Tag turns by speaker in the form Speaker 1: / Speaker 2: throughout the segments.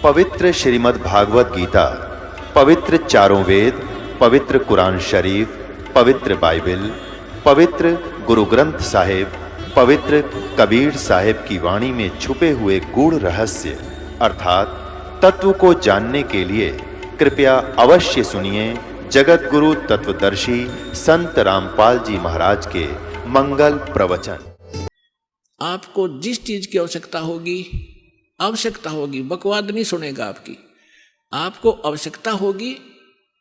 Speaker 1: पवित्र श्रीमद् भागवत गीता, पवित्र चारों वेद, पवित्र कुरान शरीफ, पवित्र बाइबल, पवित्र गुरु ग्रंथ साहिब, पवित्र कबीर साहिब की वाणी में छुपे हुए गूढ़ रहस्य अर्थात तत्व को जानने के लिए कृपया अवश्य सुनिए जगत गुरु तत्वदर्शी संत रामपाल जी महाराज के मंगल प्रवचन।
Speaker 2: आपको जिस चीज की आवश्यकता होगी, बकवाद नहीं सुनेगा आपकी। आपको आवश्यकता होगी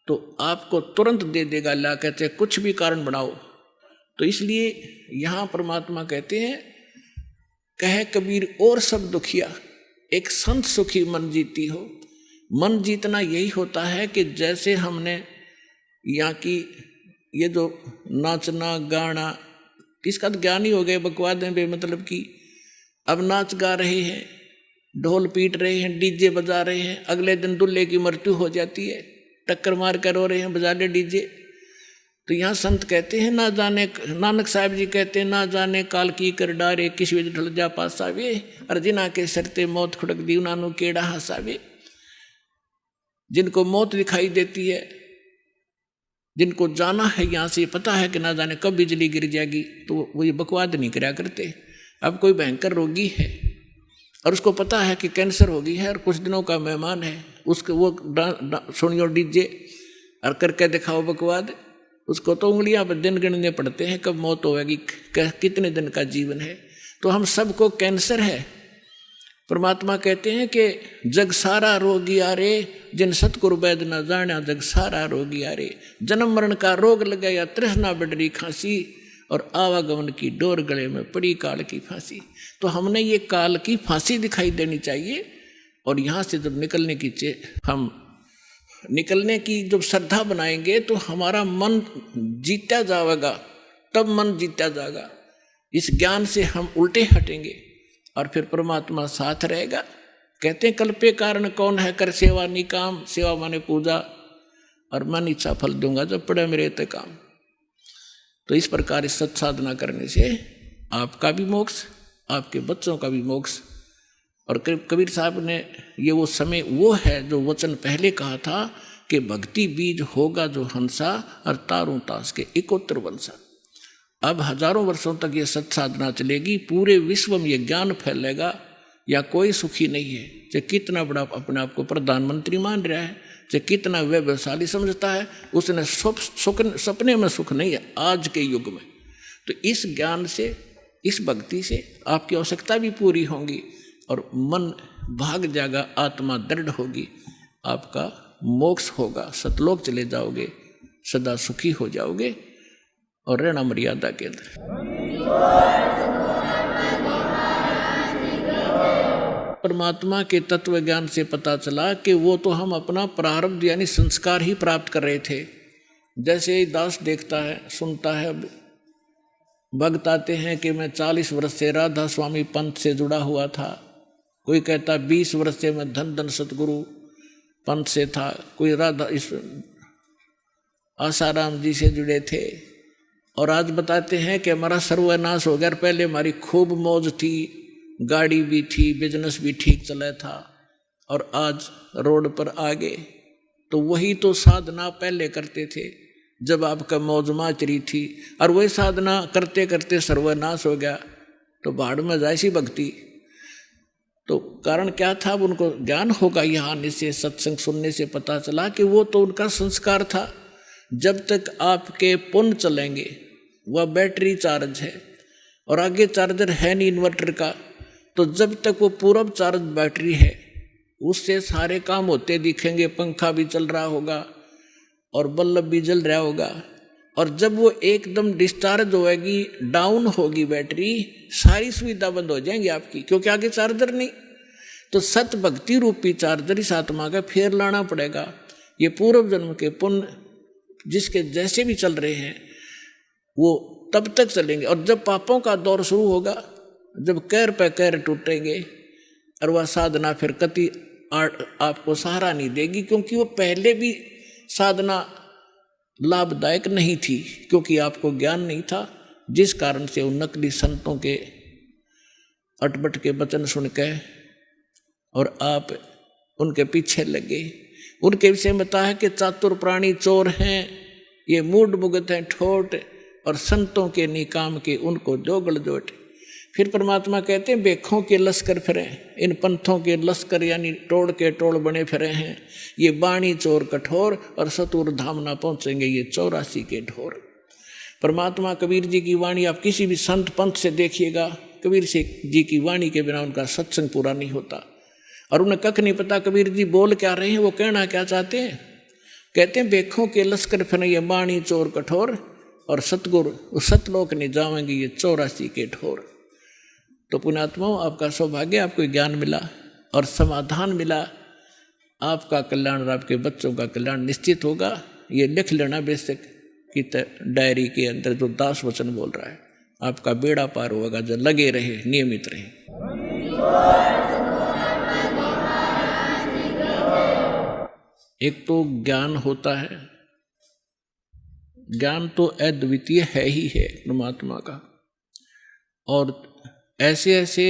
Speaker 2: तो आपको तुरंत दे देगा। अल्लाह कहते हैं कुछ भी कारण बनाओ। तो इसलिए यहां परमात्मा कहते हैं, कहे कबीर और सब दुखिया, एक संत सुखी मन जीती हो। मन जीतना यही होता है कि जैसे हमने यहाँ की ये जो नाचना गाना, इसका तो ज्ञान ही हो गया, बकवाद है बेमतलब की। अब नाच गा रहे हैं, ढोल पीट रहे हैं, डीजे बजा रहे हैं, अगले दिन दूल्हे की मृत्यु हो जाती है, टक्कर मार कर रो रहे हैं, बजा ले डीजे। तो यहाँ संत कहते हैं, ना जाने, नानक साहब जी कहते हैं, ना जाने काल की कर डारे, किस वे ढल जा पासावे, अर्जिना के सरते मौत खुड़क दी उन्होंने केड़ा हंसावे। जिनको मौत दिखाई देती है, जिनको जाना है यहाँ से, पता है कि ना जाने कब बिजली गिर जाएगी, तो वो ये बकवाद नहीं कराया करते। अब कोई भयंकर रोगी है और उसको पता है कि कैंसर हो गई है और कुछ दिनों का मेहमान है, उसको वो सुनियो डीजे और करके दिखाओ बकवाद। उसको तो उंगलियां पर दिन गिनने पड़ते हैं कब मौत होगी, कितने दिन का जीवन है। तो हम सबको कैंसर है। परमात्मा कहते हैं कि जग सारा रोगी आरे, जिन सतगुरु वैद न जाना, जग सारा रोगी आरे। जन्म मरण का रोग लगाया, तृष्णा बढ़री खांसी, और आवागमन की डोर गले में पड़ी काल की फांसी। तो हमने ये काल की फांसी दिखाई देनी चाहिए। और यहाँ से जब हम निकलने की जब श्रद्धा बनाएंगे तो हमारा मन जीता जाएगा, तब मन जीता जाएगा। इस ज्ञान से हम उल्टे हटेंगे और फिर परमात्मा साथ रहेगा। कहते हैं कल्पे कारण कौन है, कर सेवा निकाम, सेवा माने पूजा, और मन इच्छा फल दूंगा जब पड़े मेरे ते काम। तो इस प्रकार इस सत्साधना करने से आपका भी मोक्ष, आपके बच्चों का भी मोक्ष। और कबीर साहब ने ये वो समय वो है जो वचन पहले कहा था कि भक्ति बीज होगा जो हंसा, और तारों तास के इकोत्र वंशा। अब हजारों वर्षों तक ये सत्साधना चलेगी, पूरे विश्व में ये ज्ञान फैलेगा। या कोई सुखी नहीं है, चाहे कितना बड़ा अपने आप को प्रधानमंत्री मान रहा है, चाहे कितना वैभवशाली समझता है, उसने सपने में सुख नहीं है आज के युग में। तो इस ज्ञान से, इस भक्ति से आपकी आवश्यकता भी पूरी होगी और मन भाग जाएगा, आत्मा दृढ़ होगी, आपका मोक्ष होगा, सतलोक चले जाओगे, सदा सुखी हो जाओगे और रहना मर्यादा के अंदर। परमात्मा के तत्व ज्ञान से पता चला कि वो तो हम अपना प्रारब्ध यानी संस्कार ही प्राप्त कर रहे थे। जैसे ही दास देखता है, सुनता है, भक्त आते हैं कि मैं 40 वर्ष से राधा स्वामी पंथ से जुड़ा हुआ था, कोई कहता 20 वर्ष से मैं धन धन सतगुरु पंथ से था, कोई राधा इस आसाराम जी से जुड़े थे, और आज बताते हैं कि हमारा सर्वनाश हो गया। पहले हमारी खूब मौज थी, गाड़ी भी थी, बिजनेस भी ठीक चला था, और आज रोड पर आ गए। तो वही तो साधना पहले करते थे जब आपका मौज माचरी थी, और वही साधना करते करते सर्वनाश हो गया, तो भाड़ में जाए सी भक्ति। तो कारण क्या था? अब उनको ज्ञान होगा, यहाँ आने से, सत्संग सुनने से पता चला कि वो तो उनका संस्कार था। जब तक आपके पुण्य चलेंगे, वह बैटरी चार्ज है और आगे चार्जर है नहीं इन्वर्टर का, तो जब तक वो पूर्व चार्ज बैटरी है उससे सारे काम होते दिखेंगे, पंखा भी चल रहा होगा और बल्ब भी जल रहा होगा। और जब वो एकदम डिस्चार्ज होएगी, डाउन होगी बैटरी, सारी सुविधा बंद हो जाएंगी आपकी, क्योंकि आगे चार्जर नहीं। तो सत भक्ति रूपी चार्जर इस आत्मा का फिर लाना पड़ेगा। ये पूर्व जन्म के पुण्य जिसके जैसे भी चल रहे हैं वो तब तक चलेंगे। और जब पापों का दौर शुरू होगा, जब कैर पे कैर टूटेंगे, और वह साधना फिर कति आपको सहारा नहीं देगी, क्योंकि वो पहले भी साधना लाभदायक नहीं थी, क्योंकि आपको ज्ञान नहीं था, जिस कारण से उन नकली संतों के अटपट के वचन सुन के और आप उनके पीछे लगे। उनके विषय में बताया कि चातुर प्राणी चोर हैं, ये मूड मुगत हैं ठोट, और संतों के निकाम के उनको जोगड़ जोट। फिर परमात्मा कहते हैं बेखों के लश्कर फिरे, इन पंथों के लश्कर यानी टोड़ के टोड़ बने फिरे हैं, ये बाणी चोर कठोर, और सतुर धाम ना पहुंचेंगे ये 84 के ढोर। परमात्मा कबीर जी की वाणी आप किसी भी संत पंथ से देखिएगा, कबीर जी की वाणी के बिना उनका सत्संग पूरा नहीं होता। और उन्हें कख नहीं पता कबीर जी बोल क्या रहे हैं, वो कहना क्या चाहते हैं। कहते हैं बेखों के लश्कर फिरे ये बाणी चोर कठोर, और सतगुरु सतलोक नहीं जाएंगे ये 84 के ढोर। तो पुण्यात्माओं, आपका सौभाग्य, आपको ज्ञान मिला और समाधान मिला, आपका कल्याण और आपके बच्चों का कल्याण निश्चित होगा। ये लिख लेना बेशक कि डायरी के अंदर जो दास वचन बोल रहा है, आपका बेड़ा पार होगा। जो लगे रहे, नियमित रहे। एक तो ज्ञान होता है, ज्ञान तो अद्वितीय है ही है परमात्मा का, और ऐसे ऐसे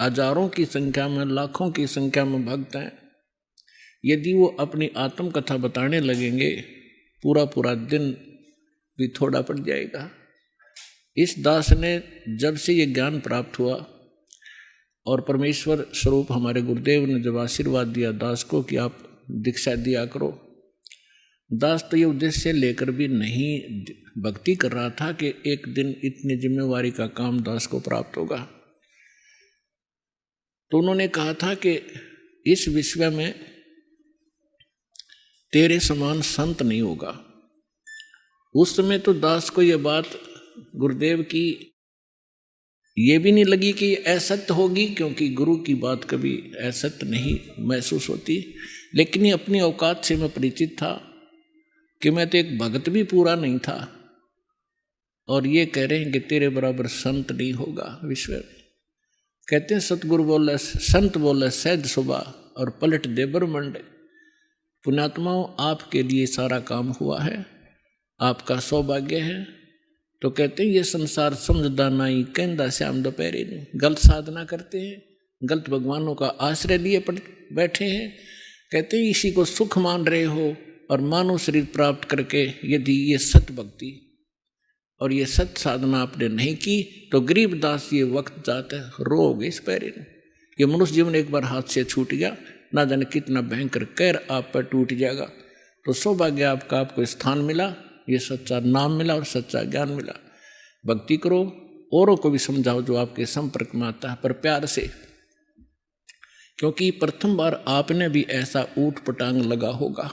Speaker 2: हजारों की संख्या में, लाखों की संख्या में भक्त हैं। यदि वो अपनी आत्म कथा बताने लगेंगे, पूरा पूरा दिन भी थोड़ा पड़ जाएगा। इस दास ने जब से ये ज्ञान प्राप्त हुआ और परमेश्वर स्वरूप हमारे गुरुदेव ने जब आशीर्वाद दिया दास को कि आप दीक्षा दिया करो, दास तो ये उद्देश्य लेकर भी नहीं भक्ति कर रहा था कि एक दिन इतनी जिम्मेवारी का काम दास को प्राप्त होगा। तो उन्होंने कहा था कि इस विश्व में तेरे समान संत नहीं होगा। उस समय तो दास को यह बात गुरुदेव की ये भी नहीं लगी कि असत्य होगी, क्योंकि गुरु की बात कभी असत्य नहीं महसूस होती। लेकिन ये अपनी औकात से मैं परिचित था कि मैं तो एक भगत भी पूरा नहीं था, और ये कह रहे हैं कि तेरे बराबर संत नहीं होगा विश्व में। कहते हैं सतगुरु बोले, संत बोले सहज सुबह और पलट दे ब्रह्मंड। पुण्यात्माओं, आपके लिए सारा काम हुआ है, आपका सौभाग्य है। तो कहते हैं ये संसार समझदा नहीं, कहंदा श्याम दोपहरे ने। गलत साधना करते हैं, गलत भगवानों का आश्रय लिए बैठे हैं। कहते हैं इसी को सुख मान रहे हो, और मानव शरीर प्राप्त करके यदि ये सत भक्ति और ये सत साधना आपने नहीं की, तो गरीबदास ये वक्त जाता है रोगे इस पैरे ने। ये मनुष्य जीवन एक बार हाथ से छूट गया, ना जाने कितना भयंकर कहर आप पर टूट जाएगा। तो सौभाग्य आपका, आपको स्थान मिला, ये सच्चा नाम मिला और सच्चा ज्ञान मिला। भक्ति करो, औरों को भी समझाओ जो आपके संपर्क में आता है, पर प्यार से, क्योंकि प्रथम बार आपने भी ऐसा ऊट पटांग लगा होगा।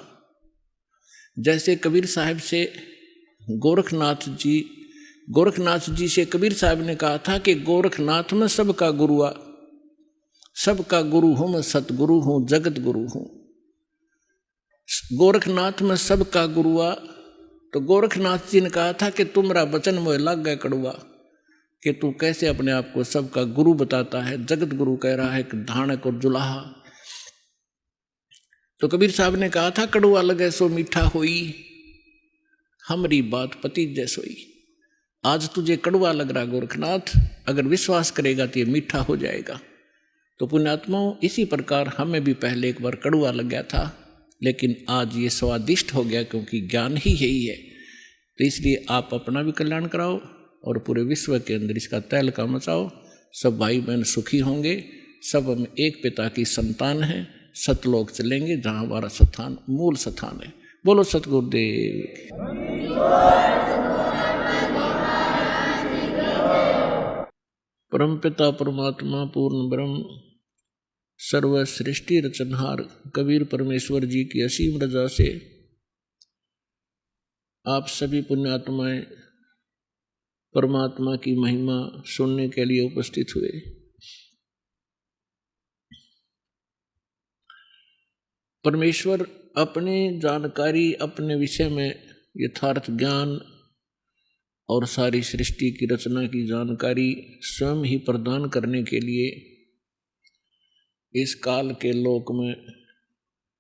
Speaker 2: जैसे कबीर साहब से गोरखनाथ जी से कबीर साहब ने कहा था कि गोरखनाथ में सबका गुरुआ, सबका गुरु हूं मैं, सतगुरु हूं, जगत गुरु हूं। गोरखनाथ में सबका गुरुआ, तो गोरखनाथ जी ने कहा था कि तुम्हारा वचन मोह लग गए कड़ुआ, कि तू कैसे अपने आप को सबका गुरु बताता है। जगत गुरु कह रहा है कि धानक और जुलाहा। तो कबीर साहब ने कहा था कड़ुआ लगे सो मीठा होई, हमारी बात पति जैसोई। आज तुझे कड़ुआ लग रहा गोरखनाथ, अगर विश्वास करेगा तो ये मीठा हो जाएगा। तो पुण्यात्माओं, इसी प्रकार हमें भी पहले एक बार कड़ुआ लग गया था, लेकिन आज ये स्वादिष्ट हो गया, क्योंकि ज्ञान ही यही है। तो इसलिए आप अपना भी कल्याण कराओ और पूरे विश्व के अंदर इसका तहलका मचाओ। सब भाई बहन सुखी होंगे, सब हम एक पिता की संतान हैं, सतलोक चलेंगे जहाँ हमारा स्थान, मूल स्थान है। बोलो सतगुरुदेव की। परमपिता परमात्मा पूर्ण ब्रह्म सर्व सृष्टि रचनहार कबीर परमेश्वर जी की असीम रजा से आप सभी पुण्यात्माएं परमात्मा की महिमा सुनने के लिए उपस्थित हुए। परमेश्वर अपनी जानकारी, अपने विषय में यथार्थ ज्ञान और सारी सृष्टि की रचना की जानकारी स्वयं ही प्रदान करने के लिए इस काल के लोक में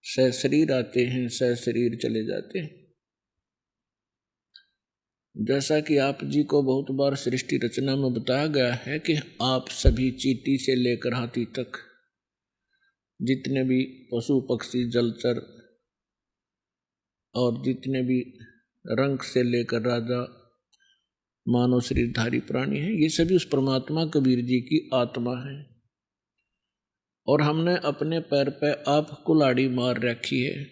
Speaker 2: सशरीर आते हैं, सशरीर चले जाते हैं। जैसा कि आप जी को बहुत बार सृष्टि रचना में बताया गया है कि आप सभी चींटी से लेकर हाथी तक जितने भी पशु पक्षी जलचर और जितने भी रंग से लेकर राजा मानव शरीरधारी प्राणी हैं, ये सभी उस परमात्मा कबीर जी की आत्मा है। और हमने अपने पैर पे आप कुल्हाड़ी मार रखी है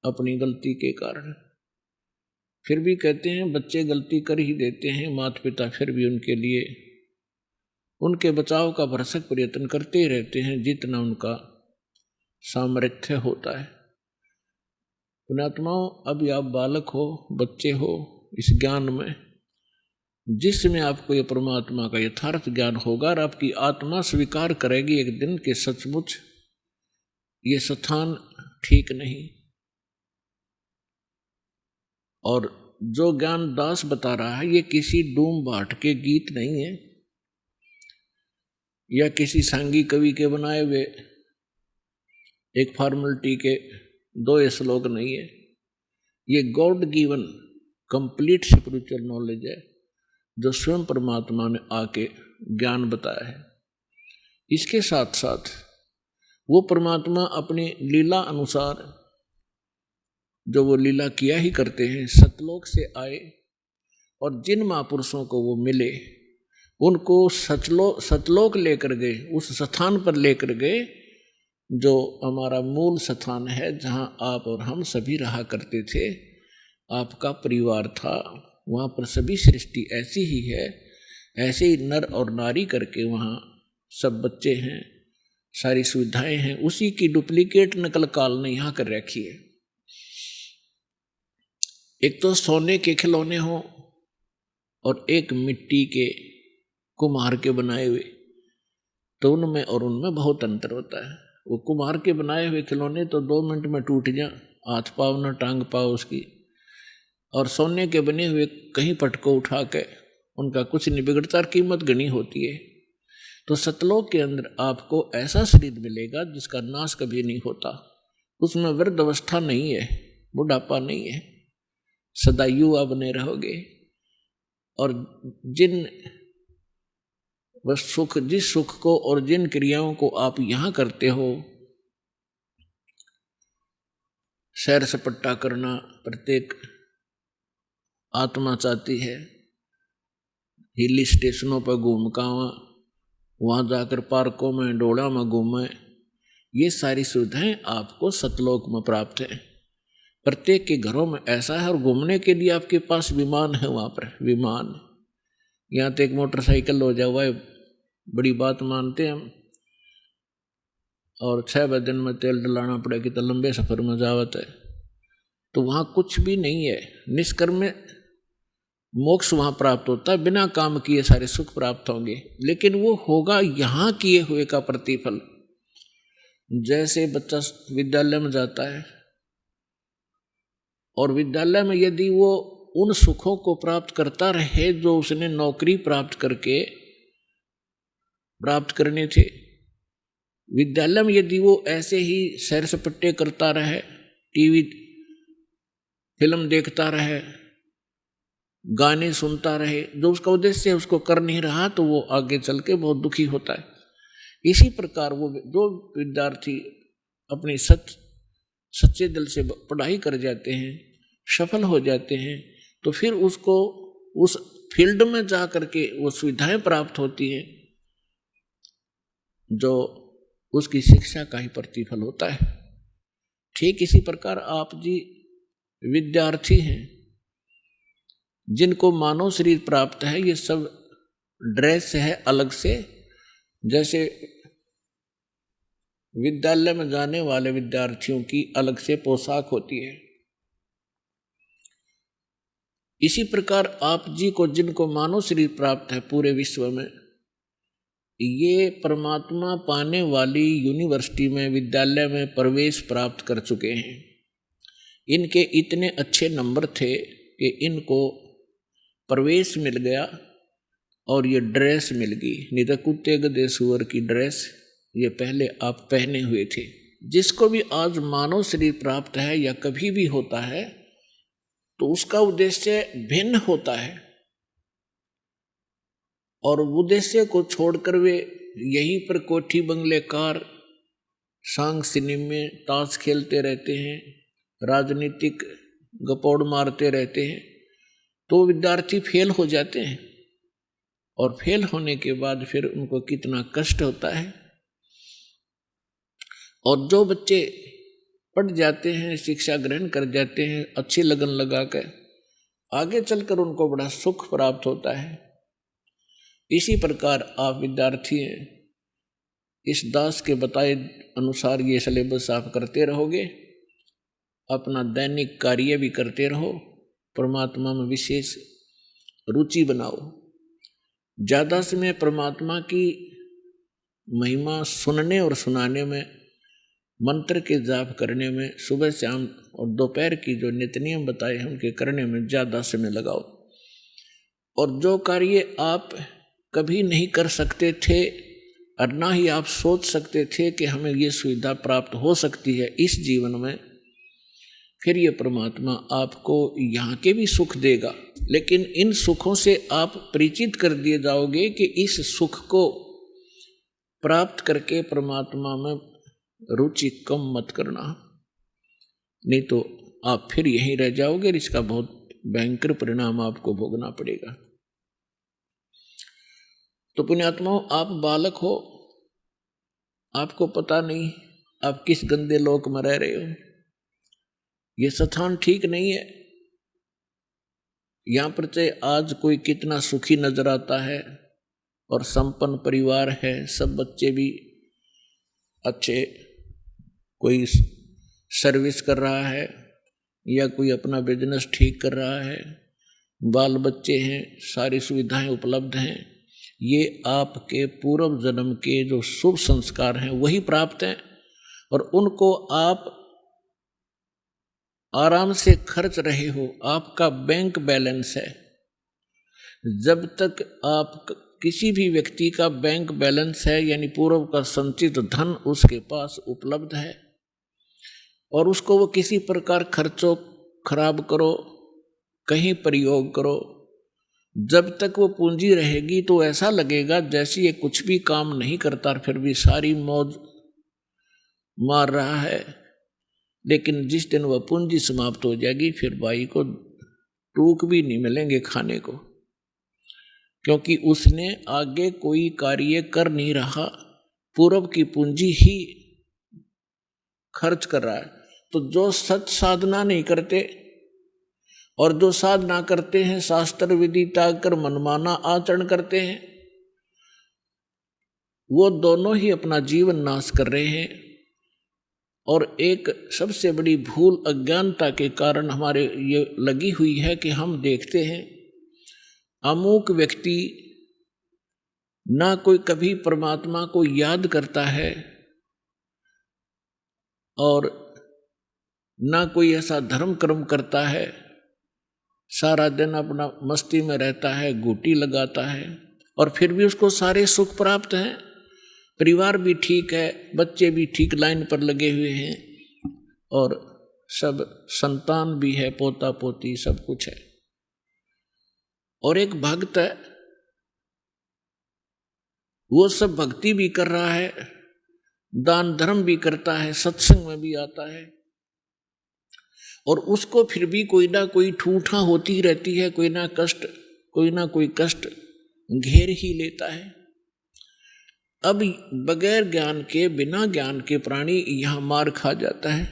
Speaker 2: अपनी गलती के कारण। फिर भी कहते हैं बच्चे गलती कर ही देते हैं, माता पिता फिर भी उनके लिए उनके बचाव का भरसक प्रयत्न करते ही रहते हैं जितना उनका सामर्थ्य होता है। पुण्यात्माओं, अभी आप बालक हो, बच्चे हो, इस ज्ञान में जिसमें आपको ये परमात्मा का यथार्थ ज्ञान होगा और आपकी आत्मा स्वीकार करेगी एक दिन कि सचमुच ये स्थान ठीक नहीं। और जो ज्ञान दास बता रहा है ये किसी डूम भाट के गीत नहीं है या किसी सांगी कवि के बनाए हुए एक फॉर्मेलिटी के 2 श्लोक नहीं है। ये God given complete spiritual knowledge है जो स्वयं परमात्मा ने आके ज्ञान बताया है। इसके साथ साथ वो परमात्मा अपनी लीला अनुसार जो वो लीला किया ही करते हैं, सतलोक से आए और जिन महापुरुषों को वो मिले उनको सतलोक लेकर गए, उस स्थान पर लेकर गए जो हमारा मूल स्थान है, जहाँ आप और हम सभी रहा करते थे, आपका परिवार था। वहाँ पर सभी सृष्टि ऐसी ही है, ऐसे ही नर और नारी करके वहाँ सब बच्चे हैं, सारी सुविधाएं हैं, उसी की डुप्लीकेट नकल काल ने यहाँ कर रखी है। एक तो सोने के खिलौने हो और एक मिट्टी के कुम्हार के बनाए हुए, तो उनमें और उनमें बहुत अंतर होता है। वो कुम्हार के बनाए हुए खिलौने तो 2 मिनट में टूट जा, हाथ पाव न टांग पाओ उसकी, और सोने के बने हुए कहीं पटको उठा के उनका कुछ नहीं बिगड़ता, कीमत गनी होती है। तो सतलोक के अंदर आपको ऐसा शरीर मिलेगा जिसका नाश कभी नहीं होता, उसमें वृद्ध अवस्था नहीं है, बुढ़ापा नहीं है, सदा युवा बने रहोगे। और जिस सुख को और जिन क्रियाओं को आप यहाँ करते हो, सैर सपट्टा करना प्रत्येक आत्मा चाहती है, हिल स्टेशनों पर घूम का वहाँ जाकर पार्कों में डोड़ा में घूमें, ये सारी सुविधाएं आपको सतलोक में प्राप्त है। प्रत्येक के घरों में ऐसा है। और घूमने के लिए आपके पास विमान है, वहाँ पर विमान, यहाँ तो एक मोटरसाइकिल हो जाए वह बड़ी बात मानते हैं हम, और 6 दिन में तेल डलाना पड़ेगा तो लंबे सफर में जावत है। तो वहाँ कुछ भी नहीं है, निष्कर्म मोक्ष वहाँ प्राप्त होता है, बिना काम किए सारे सुख प्राप्त होंगे, लेकिन वो होगा यहाँ किए हुए का प्रतिफल। जैसे बच्चा विद्यालय में जाता है और विद्यालय में यदि वो उन सुखों को प्राप्त करता रहे जो उसने नौकरी प्राप्त करके प्राप्त करने थे, विद्यालय में यदि वो ऐसे ही सैर सपट्टे करता रहे, टीवी फिल्म देखता रहे, गाने सुनता रहे, जो उसका उद्देश्य है उसको कर नहीं रहा, तो वो आगे चल के बहुत दुखी होता है। इसी प्रकार वो जो विद्यार्थी अपनी सच्चे दिल से पढ़ाई कर जाते हैं, सफल हो जाते हैं, तो फिर उसको उस फील्ड में जा करके वो सुविधाएं प्राप्त होती हैं जो उसकी शिक्षा का ही प्रतिफल होता है। ठीक इसी प्रकार आप जी विद्यार्थी हैं जिनको मानव शरीर प्राप्त है, ये सब ड्रेस है अलग से। जैसे विद्यालय में जाने वाले विद्यार्थियों की अलग से पोशाक होती है, इसी प्रकार आप जी को जिनको मानव शरीर प्राप्त है पूरे विश्व में, ये परमात्मा पाने वाली यूनिवर्सिटी में विद्यालय में प्रवेश प्राप्त कर चुके हैं। इनके इतने अच्छे नंबर थे कि इनको प्रवेश मिल गया और ये ड्रेस मिल गई, नहीं तो कुत्ते गधे सुअर की ड्रेस ये पहले आप पहने हुए थे। जिसको भी आज मानव शरीर प्राप्त है या कभी भी होता है तो उसका उद्देश्य भिन्न होता है और उद्देश्य को छोड़कर वे यहीं पर कोठी बंगले कार सांग सिनेमे ताश खेलते रहते हैं, राजनीतिक गपौड़ मारते रहते हैं, तो विद्यार्थी फेल हो जाते हैं। और फेल होने के बाद फिर उनको कितना कष्ट होता है। और जो बच्चे पढ़ जाते हैं, शिक्षा ग्रहण कर जाते हैं अच्छी लगन लगाकर, आगे चलकर उनको बड़ा सुख प्राप्त होता है। इसी प्रकार आप विद्यार्थी हैं, इस दास के बताए अनुसार ये सिलेबस आप करते रहोगे, अपना दैनिक कार्य भी करते रहो, परमात्मा में विशेष रुचि बनाओ। ज़्यादा समय परमात्मा की महिमा सुनने और सुनाने में, मंत्र के जाप करने में, सुबह शाम और दोपहर की जो नित्य नियम बताए हैं उनके करने में ज़्यादा समय लगाओ। और जो कार्य आप कभी नहीं कर सकते थे और ना ही आप सोच सकते थे कि हमें ये सुविधा प्राप्त हो सकती है इस जीवन में, फिर ये परमात्मा आपको यहाँ के भी सुख देगा। लेकिन इन सुखों से आप परिचित कर दिए जाओगे कि इस सुख को प्राप्त करके परमात्मा में रुचि कम मत करना, नहीं तो आप फिर यहीं रह जाओगे और इसका बहुत भयंकर परिणाम आपको भोगना पड़ेगा। तो पुण्यात्माओं, आप बालक हो, आपको पता नहीं आप किस गंदे लोक में रह रहे हो। ये स्थान ठीक नहीं है। यहाँ पर चाहे आज कोई कितना सुखी नजर आता है और संपन्न परिवार है, सब बच्चे भी अच्छे, कोई सर्विस कर रहा है या कोई अपना बिजनेस ठीक कर रहा है, बाल बच्चे हैं, सारी सुविधाएं उपलब्ध हैं, ये आपके पूर्व जन्म के जो शुभ संस्कार हैं वही प्राप्त हैं और उनको आप आराम से खर्च रहे हो। आपका बैंक बैलेंस है। जब तक आप किसी भी व्यक्ति का बैंक बैलेंस है, यानी पूर्व का संचित धन उसके पास उपलब्ध है और उसको वो किसी प्रकार खर्चो खराब करो, कहीं प्रयोग करो, जब तक वो पूंजी रहेगी तो ऐसा लगेगा जैसे ये कुछ भी काम नहीं करता, फिर भी सारी मौज मार रहा है। लेकिन जिस दिन वह पूंजी समाप्त हो जाएगी, फिर भाई को टूक भी नहीं मिलेंगे खाने को, क्योंकि उसने आगे कोई कार्य कर नहीं रहा, पूर्व की पूंजी ही खर्च कर रहा है। तो जो सत साधना नहीं करते और जो साधना करते हैं, शास्त्र विधि त्याग कर मनमाना आचरण करते हैं, वो दोनों ही अपना जीवन नाश कर रहे हैं। और एक सबसे बड़ी भूल अज्ञानता के कारण हमारे ये लगी हुई है कि हम देखते हैं अमुक व्यक्ति ना कोई कभी परमात्मा को याद करता है और ना कोई ऐसा धर्म कर्म करता है, सारा दिन अपना मस्ती में रहता है, गोटी लगाता है और फिर भी उसको सारे सुख प्राप्त हैं, परिवार भी ठीक है, बच्चे भी ठीक लाइन पर लगे हुए हैं और सब संतान भी है, पोता पोती सब कुछ है। और एक भक्त है, वो सब भक्ति भी कर रहा है, दान धर्म भी करता है, सत्संग में भी आता है और उसको फिर भी कोई ना कोई ठूठा होती रहती है, कोई ना कोई कष्ट घेर ही लेता है। अब बगैर ज्ञान के, बिना ज्ञान के प्राणी यहाँ मार खा जाता है।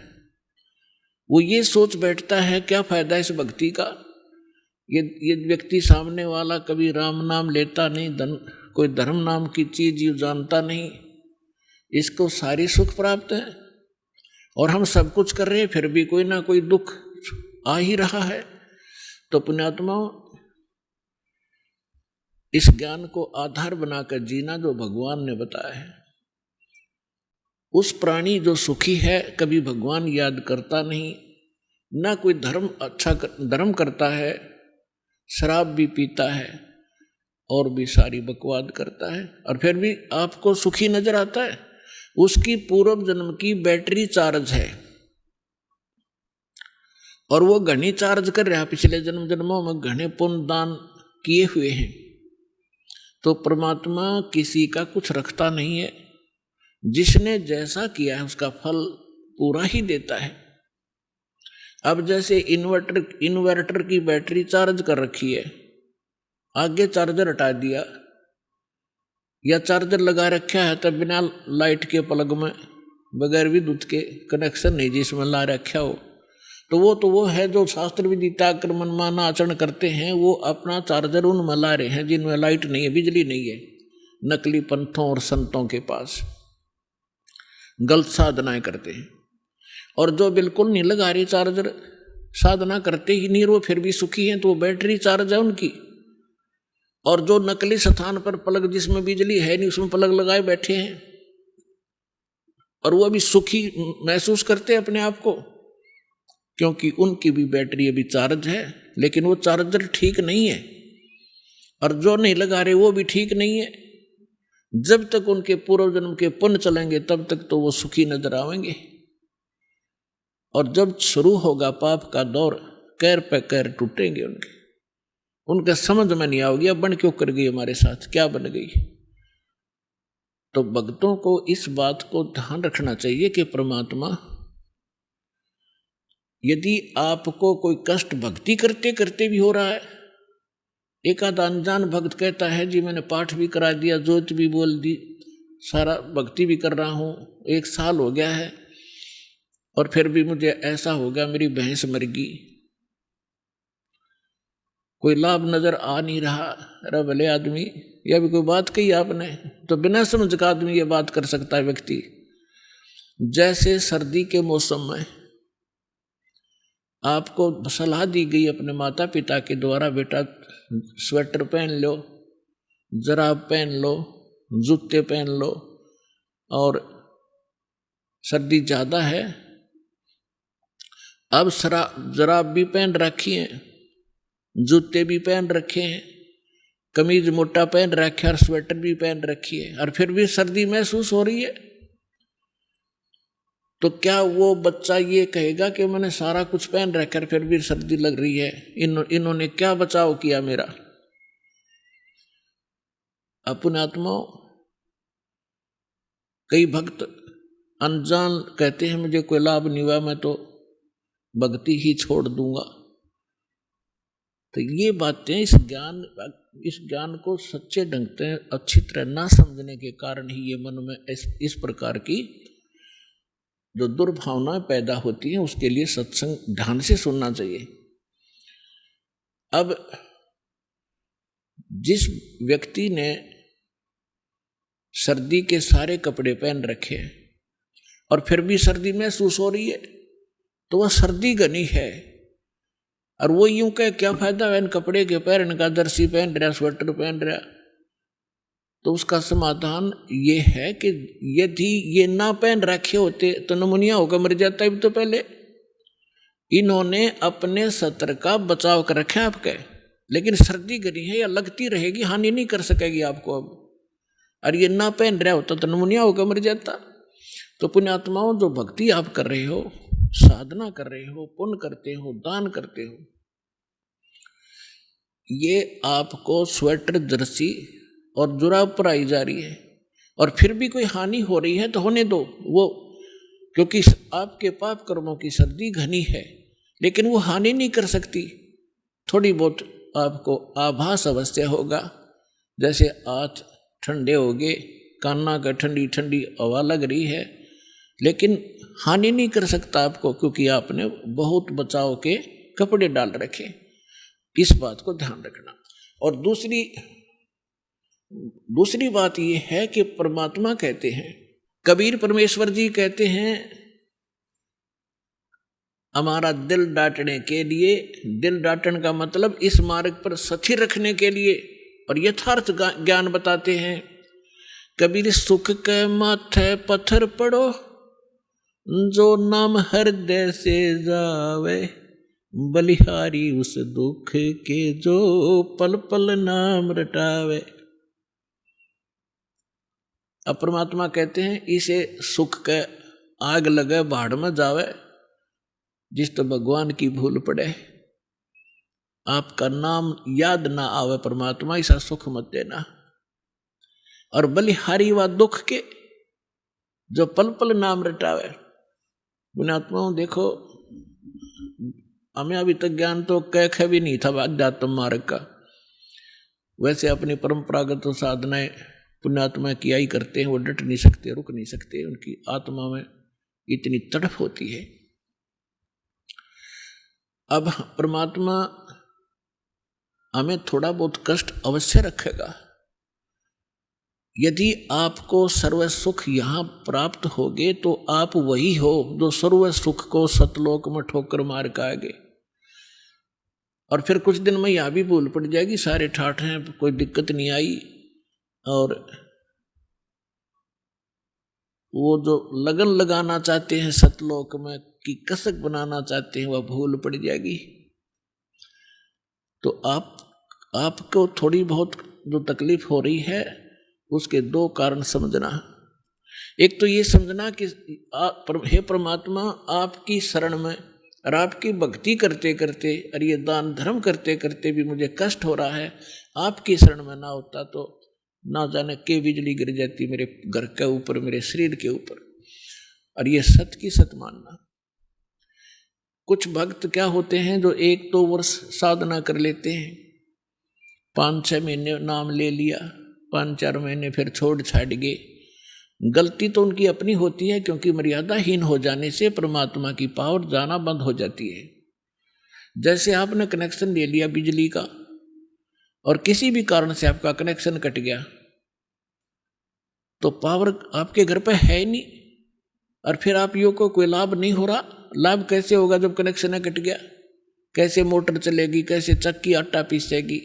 Speaker 2: वो ये सोच बैठता है क्या फायदा इस भक्ति का, ये व्यक्ति सामने वाला कभी राम नाम लेता नहीं, कोई धर्म नाम की चीज जानता नहीं, इसको सारी सुख प्राप्त है और हम सब कुछ कर रहे हैं, फिर भी कोई ना कोई दुख आ ही रहा है। तो पुण्यात्माओं, इस ज्ञान को आधार बनाकर जीना जो भगवान ने बताया है, उस प्राणी जो सुखी है कभी भगवान याद करता नहीं, ना कोई धर्म करता है, शराब भी पीता है और भी सारी बकवाद करता है और फिर भी आपको सुखी नजर आता है। उसकी पूर्व जन्म की बैटरी चार्ज है और वो घनी चार्ज कर रहा है, पिछले जन्मों में घने पुण्य दान किए हुए हैं, तो परमात्मा किसी का कुछ रखता नहीं है, जिसने जैसा किया है उसका फल पूरा ही देता है। अब जैसे इन्वर्टर की बैटरी चार्ज कर रखी है, आगे चार्जर हटा दिया या चार्जर लगा रखा है तब बिना लाइट के प्लग में बगैर विद्युत के कनेक्शन नहीं जिसमें ला रखा हो, तो वो है जो शास्त्र विदिता आक्रमण माना आचरण करते हैं, वो अपना चार्जर उनमें ला रहे हैं जिनमें लाइट नहीं है, बिजली नहीं है, नकली पंथों और संतों के पास गलत साधनाएं करते हैं। और जो बिल्कुल नहीं लगा रही चार्जर, साधना करते ही नहीं, वो फिर भी सुखी हैं, तो वो बैटरी चार्ज है उनकी। और जो नकली स्थान पर प्लग जिसमें बिजली है नहीं उसमें प्लग लगाए बैठे हैं और वो अभी सुखी महसूस करते हैं अपने आप को, क्योंकि उनकी भी बैटरी अभी चार्ज है, लेकिन वो चार्जर ठीक नहीं है। और जो नहीं लगा रहे वो भी ठीक नहीं है। जब तक उनके पूर्व जन्म के पुण्य चलेंगे तब तक तो वो सुखी नजर आएंगे, और जब शुरू होगा पाप का दौर, कैर पे कैर टूटेंगे उनके समझ में नहीं आओगी अब बन क्यों कर गई, हमारे साथ क्या बन गई। तो भक्तों को इस बात को ध्यान रखना चाहिए कि परमात्मा, यदि आपको कोई कष्ट भक्ति करते करते भी हो रहा है, एक आध अनजान भक्त कहता है जी मैंने पाठ भी करा दिया, ज्योत भी बोल दी, सारा भक्ति भी कर रहा हूँ, 1 साल हो गया है और फिर भी मुझे ऐसा हो गया, मेरी भैंस मर गई, कोई लाभ नजर आ नहीं रहा। अरे भले आदमी, यह भी कोई बात कही आपने, तो बिना समझ का आदमी ये बात कर सकता है व्यक्ति। जैसे सर्दी के मौसम में आपको सलाह दी गई अपने माता पिता के द्वारा, बेटा स्वेटर पहन लो, जराब पहन लो, जूते पहन लो, और सर्दी ज़्यादा है। अब जराब भी पहन रखी है, जूते भी पहन रखे हैं, कमीज मोटा पहन रखा है और स्वेटर भी पहन रखी है, और फिर भी सर्दी महसूस हो रही है। तो क्या वो बच्चा ये कहेगा कि मैंने सारा कुछ पहन रखा है फिर भी सर्दी लग रही है, इन्होंने क्या बचाव किया मेरा। अपने आत्माओं, कई भक्त अनजान कहते हैं मुझे कोई लाभ नहीं हुआ, मैं तो भक्ति ही छोड़ दूंगा। तो ये बातें इस ज्ञान को सच्चे ढंग से अच्छी तरह ना समझने के कारण ही ये मन में इस प्रकार की जो दुर्भावनाएं पैदा होती हैं, उसके लिए सत्संग ध्यान से सुनना चाहिए। अब जिस व्यक्ति ने सर्दी के सारे कपड़े पहन रखे हैं और फिर भी सर्दी महसूस हो रही है, तो वह सर्दी घनी है। और वो यूं कहे क्या फायदा है इन कपड़े के पहनने का, जर्सी पहन रहा, स्वेटर पहन रहा। तो उसका समाधान ये है कि यदि ये ना पहन रखे होते तो नमूनिया होकर मर जाता है। तो पहले इन्होंने अपने सत्र का बचाव कर रखा है आपके, लेकिन सर्दी घनी है या लगती रहेगी, हानि नहीं कर सकेगी आपको अब। और ये ना पहन रहा होता तो नमूनिया होकर मर जाता। तो पुण्यात्माओं, जो भक्ति आप कर रहे हो, साधना कर रहे हो, पुण्य करते हो, दान करते हो, ये आपको स्वेटर, जर्सी और जुराब पर आई जा रही है, और फिर भी कोई हानि हो रही है तो होने दो वो, क्योंकि आपके पाप कर्मों की सर्दी घनी है, लेकिन वो हानि नहीं कर सकती। थोड़ी बहुत आपको आभास अवश्य होगा, जैसे हाथ ठंडे हो गए, कान्ना का ठंडी ठंडी हवा लग रही है, लेकिन हानि नहीं कर सकता आपको, क्योंकि आपने बहुत बचाव के कपड़े डाल रखे। इस बात को ध्यान रखना। और दूसरी बात यह है कि परमात्मा कहते हैं, कबीर परमेश्वर जी कहते हैं, हमारा दिल डांटने के लिए, दिल डांटने का मतलब इस मार्ग पर स्थिर रखने के लिए, और यथार्थ ज्ञान बताते हैं। कबीर सुख के माथे पत्थर पड़ो, जो नाम हृदय से जावे, बलिहारी उस दुख के जो पल पल नाम रटावे। अब परमात्मा कहते हैं, इसे सुख के आग लगे भाड़ में जावे, जिस तो भगवान की भूल पड़े, आपका नाम याद ना आवे परमात्मा, ऐसा सुख मत देना। और बलिहारी व दुख के जो पल पल नाम रटावे। पुण्यात्माओं देखो, हमें अभी तक ज्ञान तो कह भी नहीं था अध्यात्म मार्ग का। वैसे अपनी परंपरागत साधनाएं पुण्यात्मा किया ही करते हैं, वो डट नहीं सकते, रुक नहीं सकते, उनकी आत्मा में इतनी तड़प होती है। अब परमात्मा हमें थोड़ा बहुत कष्ट अवश्य रखेगा। यदि आपको सर्व सुख यहाँ प्राप्त होगे तो आप वही हो जो सर्व सुख को सतलोक में ठोकर मार के आगे। और फिर कुछ दिन में यहाँ भी भूल पड़ जाएगी, सारे ठाठ हैं, कोई दिक्कत नहीं आई, और वो जो लगन लगाना चाहते हैं सतलोक में की कसक बनाना चाहते हैं, वह भूल पड़ जाएगी। तो आपको थोड़ी बहुत जो तकलीफ हो रही है उसके दो कारण समझना। एक तो ये समझना कि हे परमात्मा, आपकी शरण में और आपकी भक्ति करते करते और ये दान धर्म करते करते भी मुझे कष्ट हो रहा है। आपकी शरण में ना होता तो ना जाने के बिजली गिर जाती मेरे घर के ऊपर, मेरे शरीर के ऊपर। और ये सत की सत मानना। कुछ भक्त क्या होते हैं जो 1-2 वर्ष साधना कर लेते हैं, 5-6 महीने नाम ले लिया, 5-4 महीने फिर छोड़ छाड़ गए। गलती तो उनकी अपनी होती है, क्योंकि मर्यादाहीन हो जाने से परमात्मा की पावर जाना बंद हो जाती है। जैसे आपने कनेक्शन ले लिया बिजली का और किसी भी कारण से आपका कनेक्शन कट गया तो पावर आपके घर पे है ही नहीं, और फिर आप यो को कोई लाभ नहीं हो रहा। लाभ कैसे होगा जब कनेक्शन कट गया? कैसे मोटर चलेगी, कैसे चक्की आटा पीसेगी,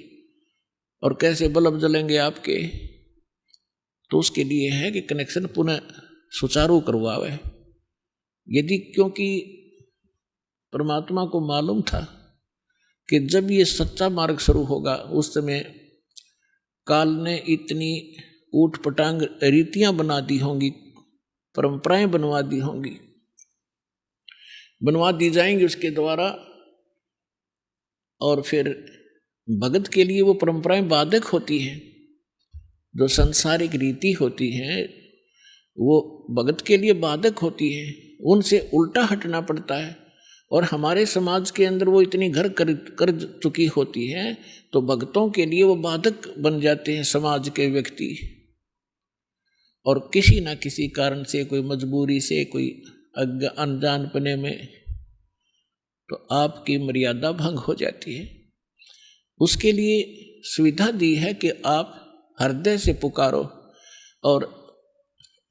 Speaker 2: और कैसे बल्ब जलेंगे आपके? तो उसके लिए है कि कनेक्शन पुनः सुचारू करवावे। यदि क्योंकि परमात्मा को मालूम था कि जब ये सच्चा मार्ग शुरू होगा उस समय काल ने इतनी ऊट पटांग रीतियां बना दी होंगी, परंपराएं बनवा दी होंगी, बनवा दी जाएंगी उसके द्वारा, और फिर भगत के लिए वो परंपराएं बाधक होती हैं। जो सांसारिक रीति होती है वो भगत के लिए बाधक होती है, उनसे उल्टा हटना पड़ता है। और हमारे समाज के अंदर वो इतनी घर कर चुकी होती है तो भक्तों के लिए वो बाधक बन जाते हैं समाज के व्यक्ति। और किसी ना किसी कारण से, कोई मजबूरी से, कोई अनजानपने में, तो आपकी मर्यादा भंग हो जाती है। उसके लिए सुविधा दी है कि आप हृदय से पुकारो और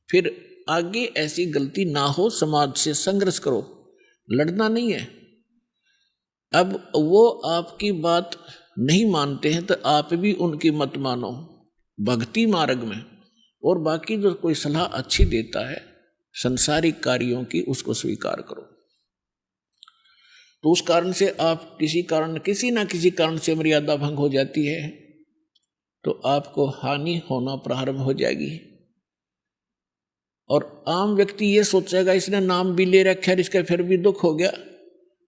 Speaker 2: फिर आगे ऐसी गलती ना हो, समाज से संघर्ष करो। लड़ना नहीं है। अब वो आपकी बात नहीं मानते हैं तो आप भी उनकी मत मानो भक्ति मार्ग में, और बाकी जो कोई सलाह अच्छी देता है संसारिक कार्यों की, उसको स्वीकार करो। तो उस कारण से आप किसी ना किसी कारण से मर्यादा भंग हो जाती है तो आपको हानि होना प्रारंभ हो जाएगी। और आम व्यक्ति ये सोचेगा इसने नाम भी ले रखा है, इसका फिर भी दुख हो गया।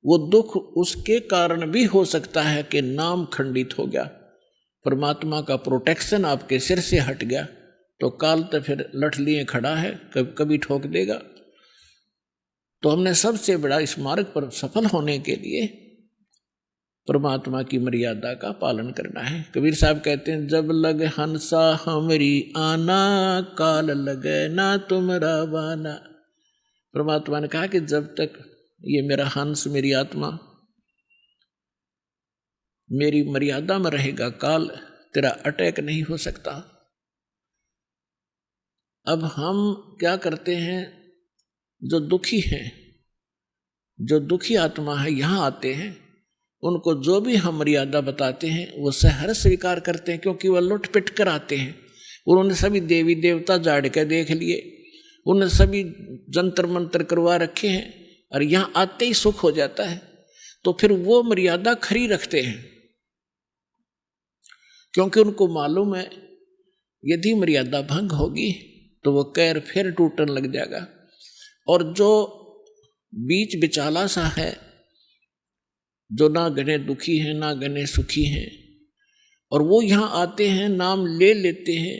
Speaker 2: वो दुख उसके कारण भी हो सकता है कि नाम खंडित हो गया, परमात्मा का प्रोटेक्शन आपके सिर से हट गया, तो काल तो फिर लठ लिए खड़ा है, कभी ठोक देगा। तो हमने सबसे बड़ा इस मार्ग पर सफल होने के लिए परमात्मा की मर्यादा का पालन करना है। कबीर साहब कहते हैं, जब लग हंसा हमरी आना, काल लगे ना तुमरा बाना। परमात्मा ने कहा कि जब तक ये मेरा हंस, मेरी आत्मा मेरी मर्यादा में रहेगा, काल तेरा अटैक नहीं हो सकता। अब हम क्या करते हैं, जो दुखी हैं, जो दुखी आत्मा है, यहाँ आते हैं, उनको जो भी हम मर्यादा बताते हैं वो सहर्ष स्वीकार करते हैं, क्योंकि वह लुट पिट कर आते हैं। उन्होंने सभी देवी देवता जाड़ के देख लिए, उन्होंने सभी जंतर मंत्र करवा रखे हैं, और यहाँ आते ही सुख हो जाता है। तो फिर वो मर्यादा खरी रखते हैं, क्योंकि उनको मालूम है यदि मर्यादा भंग होगी तो वो कैर फिर टूटने लग जाएगा। और जो बीच बिचाला सा है, जो ना घने दुखी हैं ना घने सुखी हैं, और वो यहाँ आते हैं, नाम ले लेते हैं,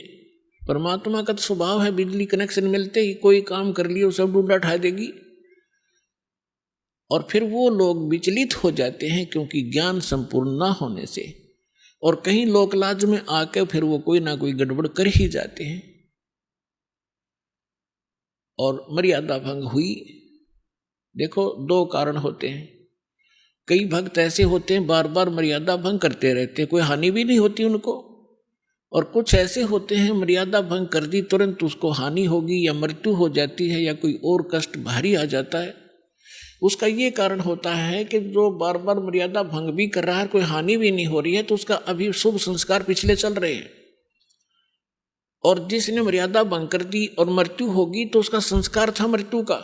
Speaker 2: परमात्मा का तो स्वभाव है, बिजली कनेक्शन मिलते ही कोई काम कर लियो सब डूडा उठा देगी। और फिर वो लोग विचलित हो जाते हैं क्योंकि ज्ञान संपूर्ण ना होने से, और कहीं लोकलाज में आके फिर वो कोई ना कोई गड़बड़ कर ही जाते हैं और मर्यादा भंग हुई। देखो, दो कारण होते हैं। कई भक्त ऐसे होते हैं बार बार मर्यादा भंग करते रहते हैं, कोई हानि भी नहीं होती उनको, और कुछ ऐसे होते हैं मर्यादा भंग कर दी तुरंत उसको हानि होगी या मृत्यु हो जाती है या कोई और कष्ट भारी आ जाता है। उसका ये कारण होता है कि जो बार बार मर्यादा भंग भी कर रहा है, कोई हानि भी नहीं हो रही है, तो उसका अभी शुभ संस्कार पिछले चल रहे हैं। और जिसने मर्यादा भंग कर दी और मृत्यु होगी तो उसका संस्कार था मृत्यु का,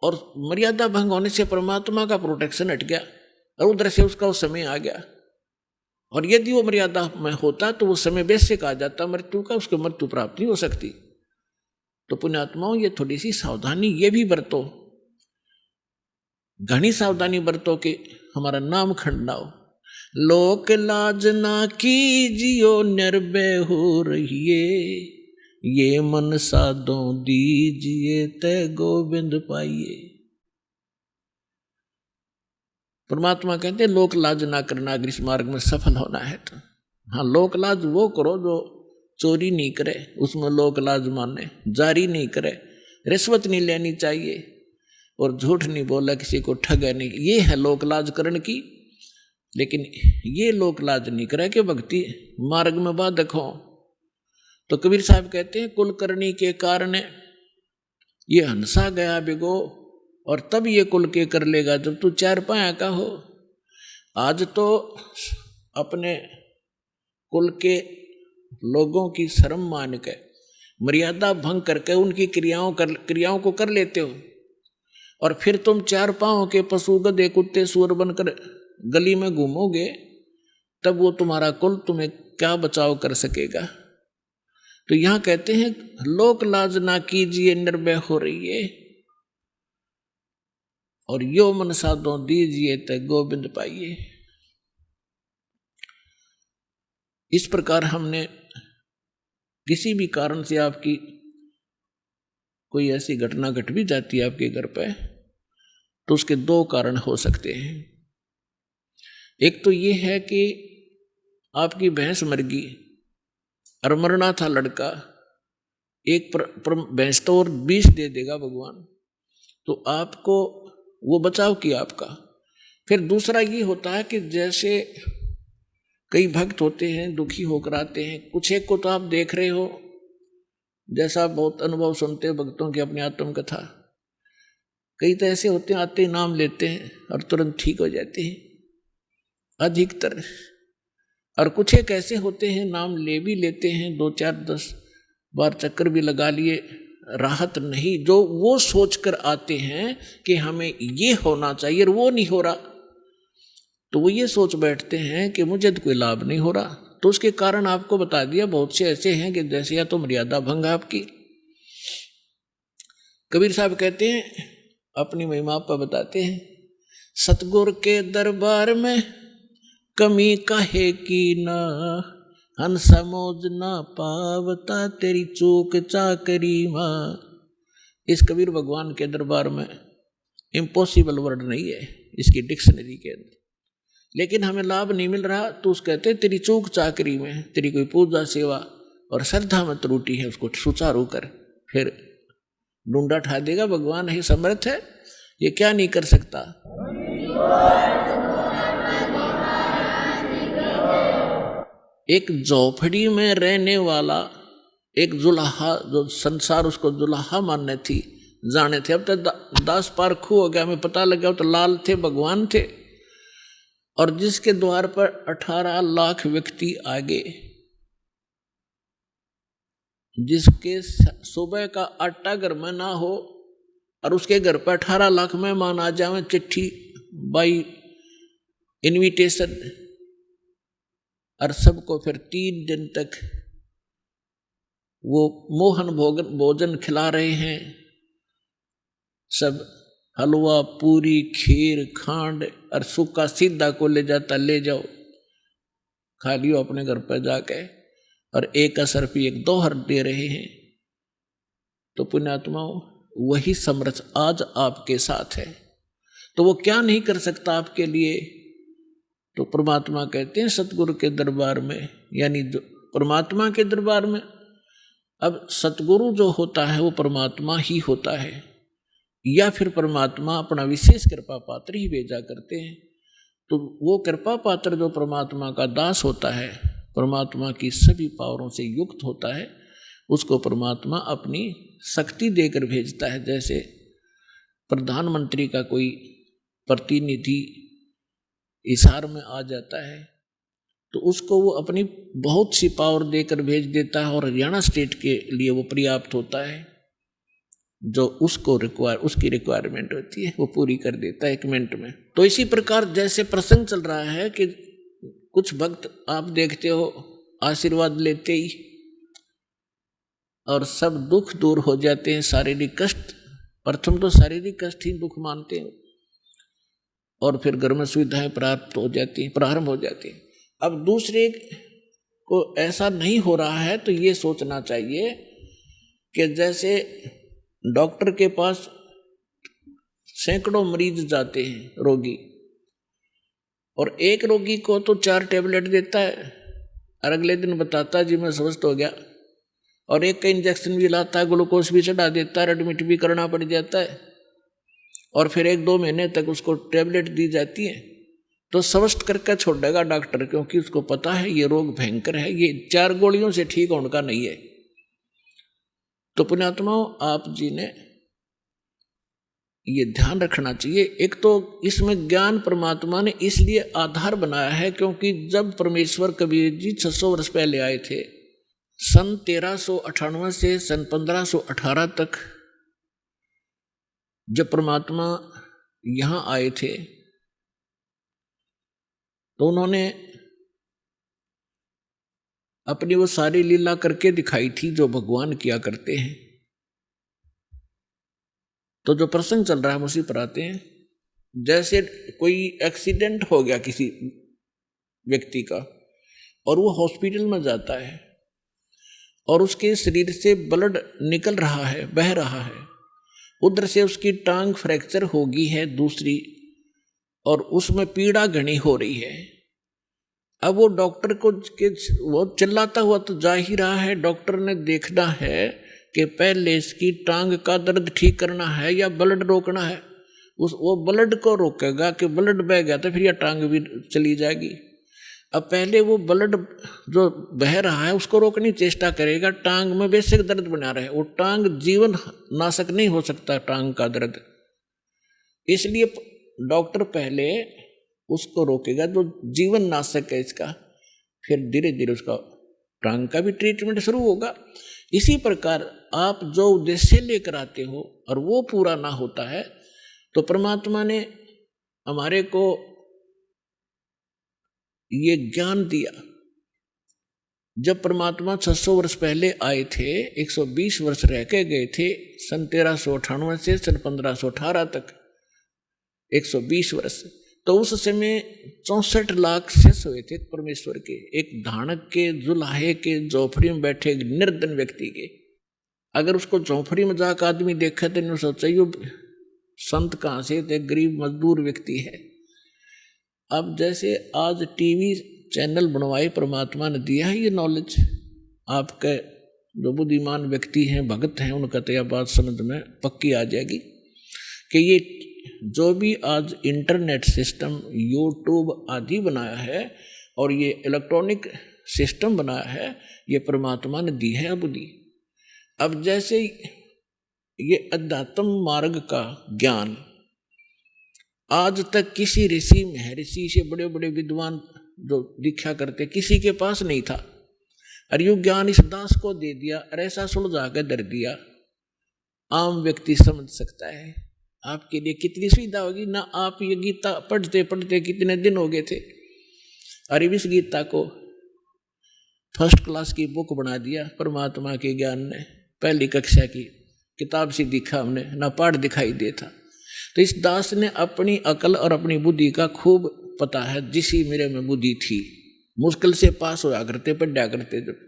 Speaker 2: और मर्यादा भंग होने से परमात्मा का प्रोटेक्शन हट गया और उधर से उसका वो समय आ गया। और यदि वो मर्यादा में होता तो वो समय वैसे कहा जाता मृत्यु का, उसको मृत्यु प्राप्त नहीं हो सकती। तो पुण्यात्माओं, ये थोड़ी सी सावधानी ये भी बरतो, घनी सावधानी बरतो कि हमारा नाम खंड ना हो। लोक लाज ना कीजियो निर्भय हो रहिए, ये मन साधो दीजिए ते गोविंद पाइए। परमात्मा कहते हैं लोक लाज ना करना अगर इस मार्ग में सफल होना है तो। हाँ, लोक लाज वो करो जो चोरी नहीं करे, उसमें लोक लाज माने, जारी नहीं करे, रिश्वत नहीं लेनी चाहिए और झूठ नहीं बोला, किसी को ठगा नहीं, ये है लोक लाज करण की। लेकिन ये लोक लाज नहीं करे कि भक्ति मार्ग में बाधक हो। तो कबीर साहब कहते हैं कुलकर्णी के कारण ये हंसा गया बिगो, और तब ये कुल के कर लेगा जब तू चार पाया का हो। आज तो अपने कुल के लोगों की शर्म मान के मर्यादा भंग करके उनकी क्रियाओं को कर लेते हो, और फिर तुम चार पांव के पशु गधे कुत्ते सूअर बनकर गली में घूमोगे, तब वो तुम्हारा कुल तुम्हें क्या बचाव कर सकेगा। तो यहां कहते हैं लोक लाज ना कीजिए निर्भय हो रही है, और यो मन साधो दीजिए ते गोविंद पाइए। इस प्रकार हमने किसी भी कारण से आपकी कोई ऐसी घटना घट भी जाती है आपके घर पे, तो उसके दो कारण हो सकते हैं। एक तो ये है कि आपकी भैंस मर गई और मरना था लड़का, एक भैंस तो और 20 दे देगा भगवान, तो आपको वो बचाव किया आपका। फिर दूसरा ये होता है कि जैसे कई भक्त होते हैं दुखी होकर आते हैं, कुछ एक को तो आप देख रहे हो, जैसा आप बहुत अनुभव सुनते हो भक्तों की अपनी आत्मकथा, कई तो ऐसे होते हैं आते ही नाम लेते हैं और तुरंत ठीक हो जाते हैं अधिकतर, और कुछ एक ऐसे होते हैं नाम ले भी लेते हैं, 2 4 10 बार चक्कर भी लगा लिए, राहत नहीं, जो वो सोच कर आते हैं कि हमें ये होना चाहिए और वो नहीं हो रहा, तो वो ये सोच बैठते हैं कि मुझे तो कोई लाभ नहीं हो रहा। तो उसके कारण आपको बता दिया, बहुत से ऐसे हैं कि जैसे या तो मर्यादा भंग आपकी। कबीर साहब कहते हैं अपनी महिमा पर बताते हैं, सतगुर के दरबार में कमी काहे की ना, हन समझ ना पावता तेरी चूक चाकरी माँ। इस कबीर भगवान के दरबार में इम्पॉसिबल वर्ड नहीं है इसकी डिक्शनरी के अंदर, लेकिन हमें लाभ नहीं मिल रहा, तो उस कहते तेरी चूक चाकरी में, तेरी कोई पूजा सेवा और श्रद्धा में त्रुटि है, उसको सुचारू कर, फिर डूंडा ठा देगा। भगवान ही समर्थ है, ये क्या नहीं कर सकता। एक झोपड़ी में रहने वाला एक जुलाहा, जो संसार उसको जुलाहा मानने थी जाने थे, अब तक 10 पार खू हो गया, हमें पता लगा तो लाल थे भगवान थे, और जिसके द्वार पर 18 लाख व्यक्ति आ गए, जिसके सुबह का आटा घर में ना हो और उसके घर पर 18 लाख मेहमान आ जाए, चिट्ठी बाई इनविटेशन, और सबको फिर 3 दिन तक वो मोहन भोजन खिला रहे हैं, सब हलवा पूरी खीर खांड और सूखा सीधा को ले जाता, ले जाओ खा लियो अपने घर पर जाके, और एक असर पे एक दोहर दे रहे हैं। तो पुण्यात्माओं, वही समर्थ आज आपके साथ है। तो वो क्या नहीं कर सकता आपके लिए? तो परमात्मा कहते हैं सतगुरु के दरबार में, यानी जो परमात्मा के दरबार में, अब सतगुरु जो होता है वो परमात्मा ही होता है, या फिर परमात्मा अपना विशेष कृपा पात्र ही भेजा करते हैं। तो वो कृपा पात्र जो परमात्मा का दास होता है, परमात्मा की सभी पावरों से युक्त होता है, उसको परमात्मा अपनी शक्ति देकर भेजता है। जैसे प्रधानमंत्री का कोई प्रतिनिधि हिसार में आ जाता है तो उसको वो अपनी बहुत सी पावर देकर भेज देता है, और हरियाणा स्टेट के लिए वो पर्याप्त होता है। जो उसको उसकी रिक्वायरमेंट होती है वो पूरी कर देता है 1 मिनट में। तो इसी प्रकार जैसे प्रसंग चल रहा है कि कुछ भक्त आप देखते हो आशीर्वाद लेते ही और सब दुख दूर हो जाते हैं, शारीरिक कष्ट, प्रथम तो शारीरिक कष्ट ही दुख मानते हैं, और फिर घर में सुविधाएं प्रारंभ हो जाती हैं। अब दूसरे को ऐसा नहीं हो रहा है तो ये सोचना चाहिए कि जैसे डॉक्टर के पास सैकड़ों मरीज जाते हैं रोगी, और एक रोगी को तो 4 टैबलेट देता है और अगले दिन बताता है जी मैं स्वस्थ हो गया, और एक का इंजेक्शन भी लाता है, ग्लूकोज भी चढ़ा देता है, एडमिट भी करना पड़ जाता है, और फिर 1-2 महीने तक उसको टैबलेट दी जाती है। तो स्वस्थ करके छोड़ देगा डॉक्टर, क्योंकि उसको पता है ये रोग भयंकर है, ये 4 गोलियों से ठीक होने का नहीं है। तो पुण्यात्माओं, आप जी ने ये ध्यान रखना चाहिए। एक तो इसमें ज्ञान परमात्मा ने इसलिए आधार बनाया है क्योंकि जब परमेश्वर कबीर जी 600 वर्ष पहले आए थे, सन 1398 से सन 1518 तक जब परमात्मा यहाँ आए थे तो उन्होंने अपनी वो सारी लीला करके दिखाई थी जो भगवान किया करते हैं। तो जो प्रसंग चल रहा है हम उसी पर आते हैं। जैसे कोई एक्सीडेंट हो गया किसी व्यक्ति का और वो हॉस्पिटल में जाता है और उसके शरीर से ब्लड निकल रहा है, बह रहा है, उधर से उसकी टांग फ्रैक्चर होगी है दूसरी, और उसमें पीड़ा घनी हो रही है। अब वो डॉक्टर को वो चिल्लाता हुआ तो जा ही रहा है, डॉक्टर ने देखना है कि पहले इसकी टांग का दर्द ठीक करना है या ब्लड रोकना है। वो ब्लड को रोकेगा कि ब्लड बह गया तो फिर यह टांग भी चली जाएगी। अब पहले वो ब्लड जो बह रहा है उसको रोकने की चेष्टा करेगा, टांग में बेसिक दर्द बना रहे, वो टांग जीवन नाशक नहीं हो सकता टांग का दर्द, इसलिए डॉक्टर पहले उसको रोकेगा जो जीवन नाशक है इसका, फिर धीरे धीरे उसका टांग का भी ट्रीटमेंट शुरू होगा। इसी प्रकार आप जो उद्देश्य लेकर आते हो और वो पूरा ना होता है तो परमात्मा ने हमारे को ये ज्ञान दिया। जब परमात्मा 600 वर्ष पहले आए थे, 120 वर्ष रह के गए थे, सन 1398 से सन 1518 तक 120 वर्ष। तो उस समय 64 लाख शिष्य हुए थे परमेश्वर के, एक धानक के जुलाहे के झोपड़ी में बैठे निर्धन व्यक्ति के। अगर उसको झोपड़ी में जाकर आदमी देखा तो इन्होंने सोचा ये संत कहाँ से थे, गरीब मजदूर व्यक्ति है। अब जैसे आज टीवी चैनल बनवाए परमात्मा ने दिया है ये नॉलेज, आपके जो बुद्धिमान व्यक्ति हैं, भगत हैं, उनका तो यह बात समझ में पक्की आ जाएगी कि ये जो भी आज इंटरनेट सिस्टम, यूट्यूब आदि बनाया है और ये इलेक्ट्रॉनिक सिस्टम बनाया है, ये परमात्मा ने दी है बुद्धि। अब जैसे ये अध्यात्म मार्ग का ज्ञान आज तक किसी ऋषि महर्षि से बड़े बड़े विद्वान जो दीक्षा करते किसी के पास नहीं था, और यू ज्ञान इस दास को दे दिया और ऐसा सुलझा कर दर दिया, आम व्यक्ति समझ सकता है। आपके लिए कितनी सुविधा होगी ना। आप ये गीता पढ़ते पढ़ते कितने दिन हो गए थे, अरे इस गीता को फर्स्ट क्लास की बुक बना दिया परमात्मा के ज्ञान ने। पहली कक्षा की किताब से दिखा हमने, ना पाठ दिखाई देता। तो इस दास ने अपनी अकल और अपनी बुद्धि का खूब पता है, जिसी मेरे में बुद्धि थी, मुश्किल से पास होया करते, पढ़ा करते जब।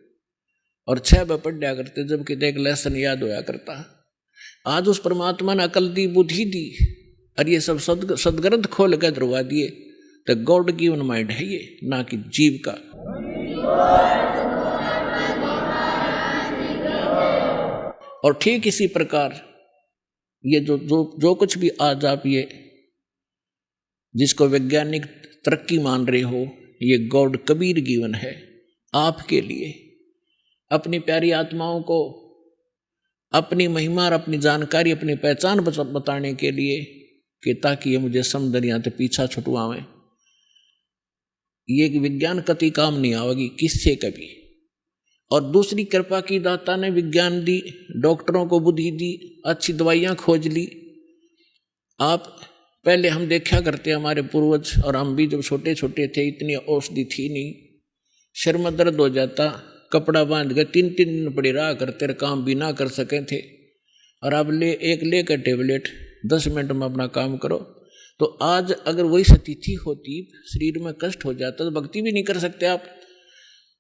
Speaker 2: और 6 बजे पढ़ दिया करते, जबकि एक लेसन याद होया करता। आज उस परमात्मा ने अकल दी, बुद्धि दी, और ये सब सदग्रंथ खोल कर दरवा दिए। तो गॉड गिवन माइंड है ये, ना कि जीव का। और ठीक इसी प्रकार ये जो कुछ भी आज आप ये जिसको वैज्ञानिक तरक्की मान रहे हो, ये गॉड कबीर गिवन है आपके लिए, अपनी प्यारी आत्माओं को अपनी महिमा और अपनी जानकारी, अपनी पहचान बताने के लिए, कि ताकि ये मुझे समदरिया तो पीछा छुटवावें। ये विज्ञान कति काम नहीं आवेगी किससे कभी। और दूसरी कृपा की दाता ने विज्ञान दी, डॉक्टरों को बुद्धि दी, अच्छी दवाइयाँ खोज ली। आप पहले हम देखा करते हमारे पूर्वज, और हम भी जब छोटे छोटे थे इतनी औषधि थी नहीं, सिर में दर्द हो जाता, कपड़ा बांध के 3-3 दिन पड़ी रहा करते, काम भी ना कर सके थे। और अब लेकर टेबलेट 10 मिनट में अपना काम करो। तो आज अगर वही स्थिति होती, शरीर में कष्ट हो जाता, तो भक्ति भी नहीं कर सकते आप।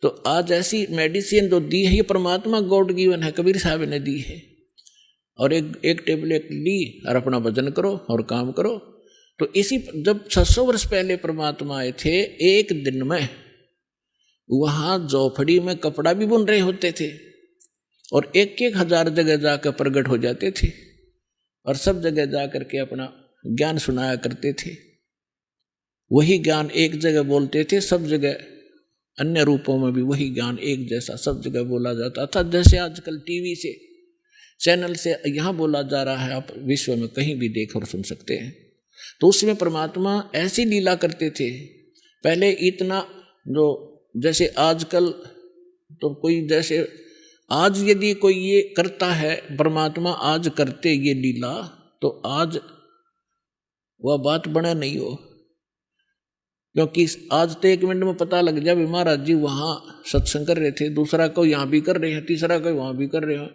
Speaker 2: तो आज ऐसी मेडिसिन जो दी है, ये परमात्मा गॉड गिवन है, कबीर साहब ने दी है। और एक टेबलेट ली और अपना भजन करो और काम करो। तो इसी जब 600 वर्ष पहले परमात्मा आए थे, एक दिन में वहाँ झोपड़ी में कपड़ा भी बुन रहे होते थे, और 1-1 हजार जगह जाकर प्रकट हो जाते थे, और सब जगह जा करके अपना ज्ञान सुनाया करते थे। वही ज्ञान एक जगह बोलते थे, सब जगह अन्य रूपों में भी वही ज्ञान एक जैसा सब जगह बोला जाता था। जैसे आजकल टीवी से, चैनल से यहाँ बोला जा रहा है, आप विश्व में कहीं भी देख और सुन सकते हैं। तो उसमें परमात्मा ऐसी लीला करते थे। पहले इतना जो जैसे आजकल तो कोई, जैसे आज यदि कोई ये करता है, परमात्मा आज करते ये लीला, तो आज वह बात बना नहीं हो। क्योंकि आज तो 1 मिनट में पता लग जाए महाराज जी वहाँ सत्संग कर रहे थे, दूसरा को यहाँ भी कर रहे हैं, तीसरा को वहाँ भी कर रहे हैं।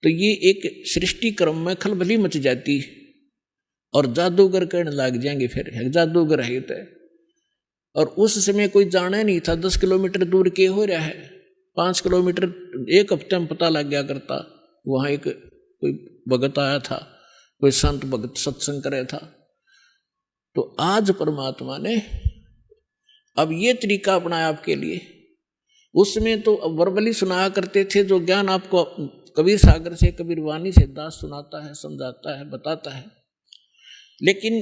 Speaker 2: तो ये एक सृष्टि क्रम में खलबली मच जाती, और जादूगर कहने लग जाएंगे फिर जादूगर है तो। और उस समय कोई जाना नहीं था 10 किलोमीटर दूर के हो रहा है, 5 किलोमीटर 1 हफ्ते में पता लग गया करता। वहाँ एक कोई भगत आया था, कोई संत भगत सत्संग कर रहा था। तो आज परमात्मा ने अब ये तरीका अपनाया आपके लिए। उसमें तो वर्बली सुनाया करते थे, जो ज्ञान आपको कबीर सागर से, कबीर वाणी से दास सुनाता है, समझाता है, बताता है। लेकिन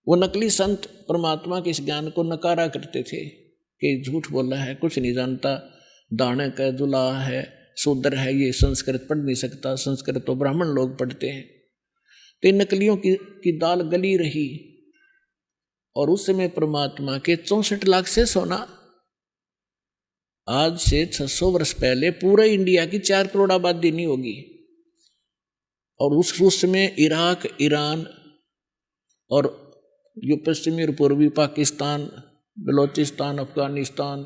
Speaker 2: वो नकली संत परमात्मा के इस ज्ञान को नकारा करते थे कि झूठ बोला है, कुछ नहीं जानता, दाने का दुला है, शूद्र है, ये संस्कृत पढ़ नहीं सकता, संस्कृत तो ब्राह्मण लोग पढ़ते हैं। तो इन नकलियों की दाल गली रही। और उस समय परमात्मा के 64 लाख से सोना, आज से 600 वर्ष पहले पूरे इंडिया की 4 करोड़ आबादी नहीं होगी। और उस समय इराक, ईरान और जो पश्चिमी और पूर्वी पाकिस्तान, बलोचिस्तान, अफगानिस्तान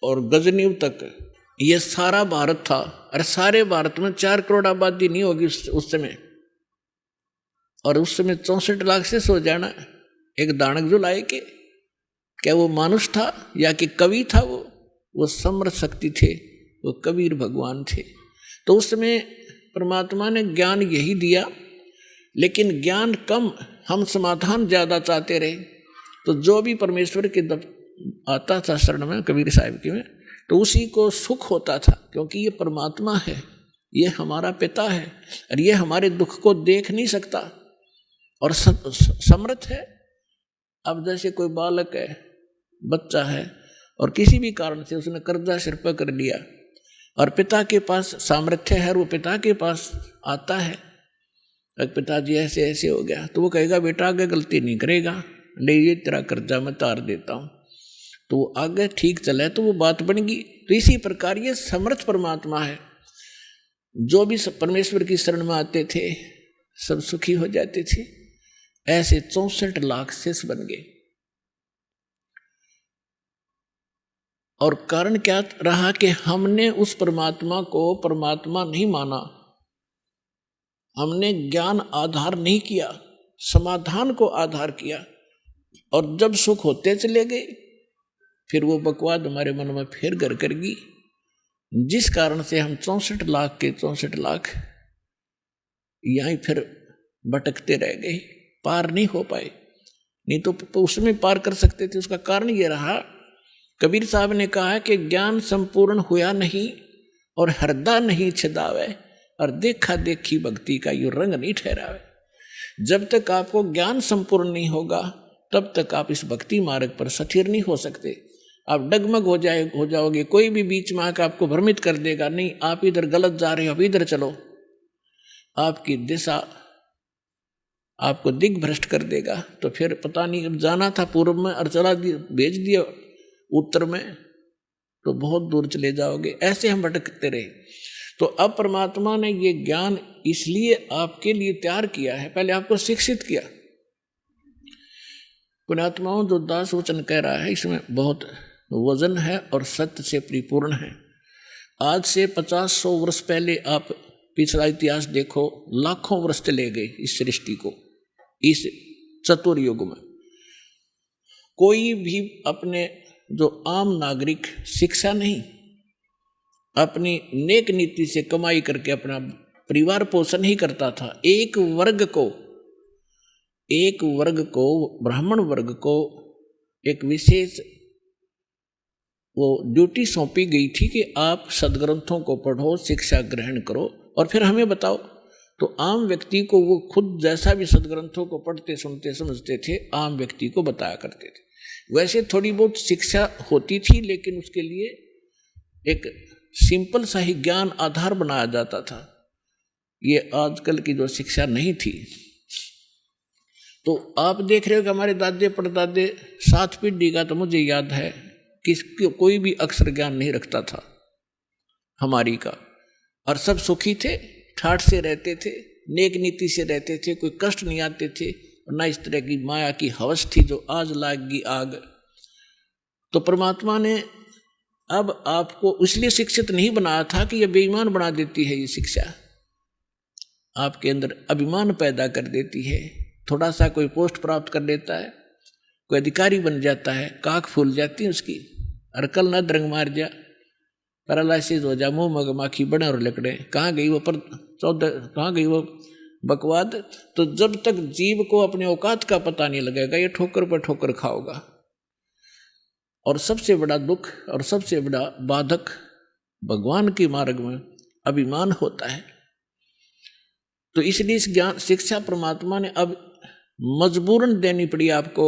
Speaker 2: और गजनीव तक, ये सारा भारत था। और सारे भारत में 4 करोड़ आबादी नहीं होगी उस समय। और उस समय 64 लाख से सो जाना एक दानक जो लाए के, क्या वो मानुष था या कि कवि था? वो समर्थ शक्ति थे, वो कबीर भगवान थे। तो उस समय परमात्मा ने ज्ञान यही दिया, लेकिन ज्ञान कम, हम समाधान ज़्यादा चाहते रहे। तो जो भी परमेश्वर के आता था शरण में, कबीर साहिब की में, तो उसी को सुख होता था, क्योंकि ये परमात्मा है, ये हमारा पिता है, और ये हमारे दुख को देख नहीं सकता और समर्थ है। अब जैसे कोई बालक है, बच्चा है, और किसी भी कारण से उसने कर्जा सिर पर कर लिया, और पिता के पास सामर्थ्य है, और वो पिता के पास आता है, पिताजी ऐसे ऐसे हो गया, तो वो कहेगा बेटा आगे गलती नहीं करेगा, ले ये तेरा कर्जा मैं तार देता हूँ। तो वो आगे ठीक चले तो वो बात बन गई। तो इसी प्रकार ये समर्थ परमात्मा है। जो भी परमेश्वर की शरण में आते थे सब सुखी हो जाते थे। ऐसे 64 लाख शेष बन गए। और कारण क्या रहा कि हमने उस परमात्मा को परमात्मा नहीं माना, हमने ज्ञान आधार नहीं किया, समाधान को आधार किया। और जब सुख होते चले गए, फिर वो बकवाद हमारे मन में फिर घर कर गई जिस कारण से हम 64 लाख के 64 लाख यहीं फिर भटकते रह गए, पार नहीं हो पाए। नहीं तो उसमें पार कर सकते थे। उसका कारण ये रहा, कबीर साहब ने कहा कि ज्ञान संपूर्ण हुआ नहीं और हृदय नहीं छिदावे, और देखा देखी भक्ति का यो रंग नहीं ठहरावे। जब तक आपको ज्ञान संपूर्ण नहीं होगा तब तक आप इस भक्ति मार्ग पर स्थिर नहीं हो सकते। आप डगमग हो जाओगे। कोई भी बीच में आकर आपको भ्रमित कर देगा, नहीं आप इधर गलत जा रहे हो, अब इधर चलो। आपकी दिशा आपको दिग्भ्रष्ट कर देगा। तो फिर पता नहीं, अब जाना था पूर्व में और चला दिया, भेज दिया उत्तर में, तो बहुत दूर चले जाओगे। ऐसे हम भटकते रहे। तो अब परमात्मा ने ये ज्ञान इसलिए आपके लिए तैयार किया है, पहले आपको शिक्षित किया। पुण्यात्माओं, जो दास वचन कह रहा है इसमें बहुत वजन है और सत्य से परिपूर्ण है। आज से 50-100 वर्ष पहले आप पिछला इतिहास देखो, लाखों वर्ष चले गए इस सृष्टि को, इस चतुर्युग में। कोई भी अपने जो आम नागरिक शिक्षा नहीं, अपनी नेक नीति से कमाई करके अपना परिवार पोषण ही करता था। एक वर्ग को ब्राह्मण वर्ग को एक विशेष वो ड्यूटी सौंपी गई थी कि आप सदग्रंथों को पढ़ो, शिक्षा ग्रहण करो और फिर हमें बताओ। तो आम व्यक्ति को वो खुद जैसा भी सदग्रंथों को पढ़ते सुनते समझते थे, आम व्यक्ति को बताया करते थे। वैसे थोड़ी बहुत शिक्षा होती थी, लेकिन उसके लिए एक सिंपल सा ही ज्ञान आधार बनाया जाता था। ये आजकल की जो शिक्षा नहीं थी। तो आप देख रहे हो कि हमारे दादे परदादे 7 पीढ़ी का, तो मुझे याद है कि कोई भी अक्षर ज्ञान नहीं रखता था हमारी का, और सब सुखी थे, ठाठ से रहते थे, नेक नीति से रहते थे, कोई कष्ट नहीं आते थे, ना इस तरह की माया की हवस थी जो आज लागी आग। तो परमात्मा ने अब आपको इसलिए शिक्षित नहीं बनाया था कि यह बेईमान बना देती है। ये शिक्षा आपके अंदर अभिमान पैदा कर देती है। थोड़ा सा कोई पोस्ट प्राप्त कर लेता है, कोई अधिकारी बन जाता है, काख फूल जाती है उसकी, अरकल न द्रंग मार जा, पैरालाइसिस हो जा, मुंह मगमाखी बड़े और लकड़े, कहाँ गई वो बकवाद। तो जब तक जीव को अपने औकात का पता नहीं लगेगा, ये ठोकर पर ठोकर खाओगा। और सबसे बड़ा दुख और सबसे बड़ा बाधक भगवान के मार्ग में अभिमान होता है। तो इसलिए इस ज्ञान शिक्षा परमात्मा ने अब मजबूरन देनी पड़ी आपको।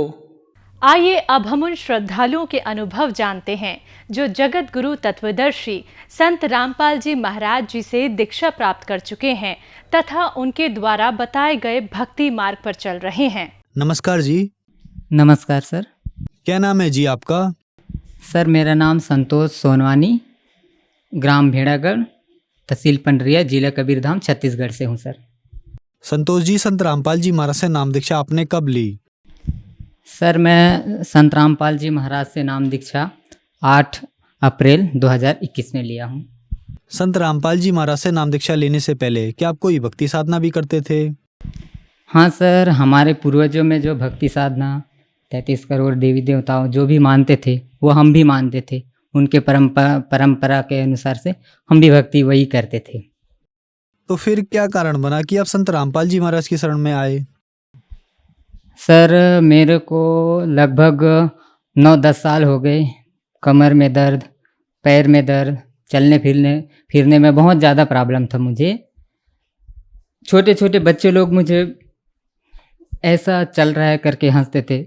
Speaker 3: आइए अब हम उन श्रद्धालुओं के अनुभव जानते हैं जो जगत गुरु तत्वदर्शी संत रामपाल जी महाराज जी से दीक्षा प्राप्त कर चुके हैं तथा उनके द्वारा बताए गए भक्ति मार्ग पर चल रहे हैं।
Speaker 4: नमस्कार जी।
Speaker 5: नमस्कार सर।
Speaker 4: क्या नाम है जी आपका?
Speaker 5: सर मेरा नाम संतोष सोनवानी, ग्राम भेड़ागढ़, तहसील पंडरिया, जिला कबीरधाम, छत्तीसगढ़ से हूँ सर।
Speaker 4: संतोष जी, संत रामपाल जी महाराज से नाम दीक्षा आपने कब ली?
Speaker 5: सर मैं संत रामपाल जी महाराज से नाम दीक्षा 8 अप्रैल 2021 में लिया हूँ।
Speaker 4: संत रामपाल जी महाराज से नाम दीक्षा लेने से पहले क्या आप कोई भक्ति साधना भी करते थे?
Speaker 5: हाँ सर, हमारे पूर्वजों में जो भक्ति साधना 33 करोड़ देवी देवताओं जो भी मानते थे वो हम भी मानते थे। उनके परंपरा के अनुसार से हम भी भक्ति वही करते थे।
Speaker 4: तो फिर क्या कारण बना कि आप संत रामपाल जी महाराज की शरण में आए?
Speaker 5: सर मेरे को लगभग 9-10 साल हो गए। कमर में दर्द, पैर में दर्द, चलने फिरने में बहुत ज़्यादा प्रॉब्लम था मुझे। छोटे छोटे बच्चे लोग मुझे ऐसा चल रहा है करके हंसते थे,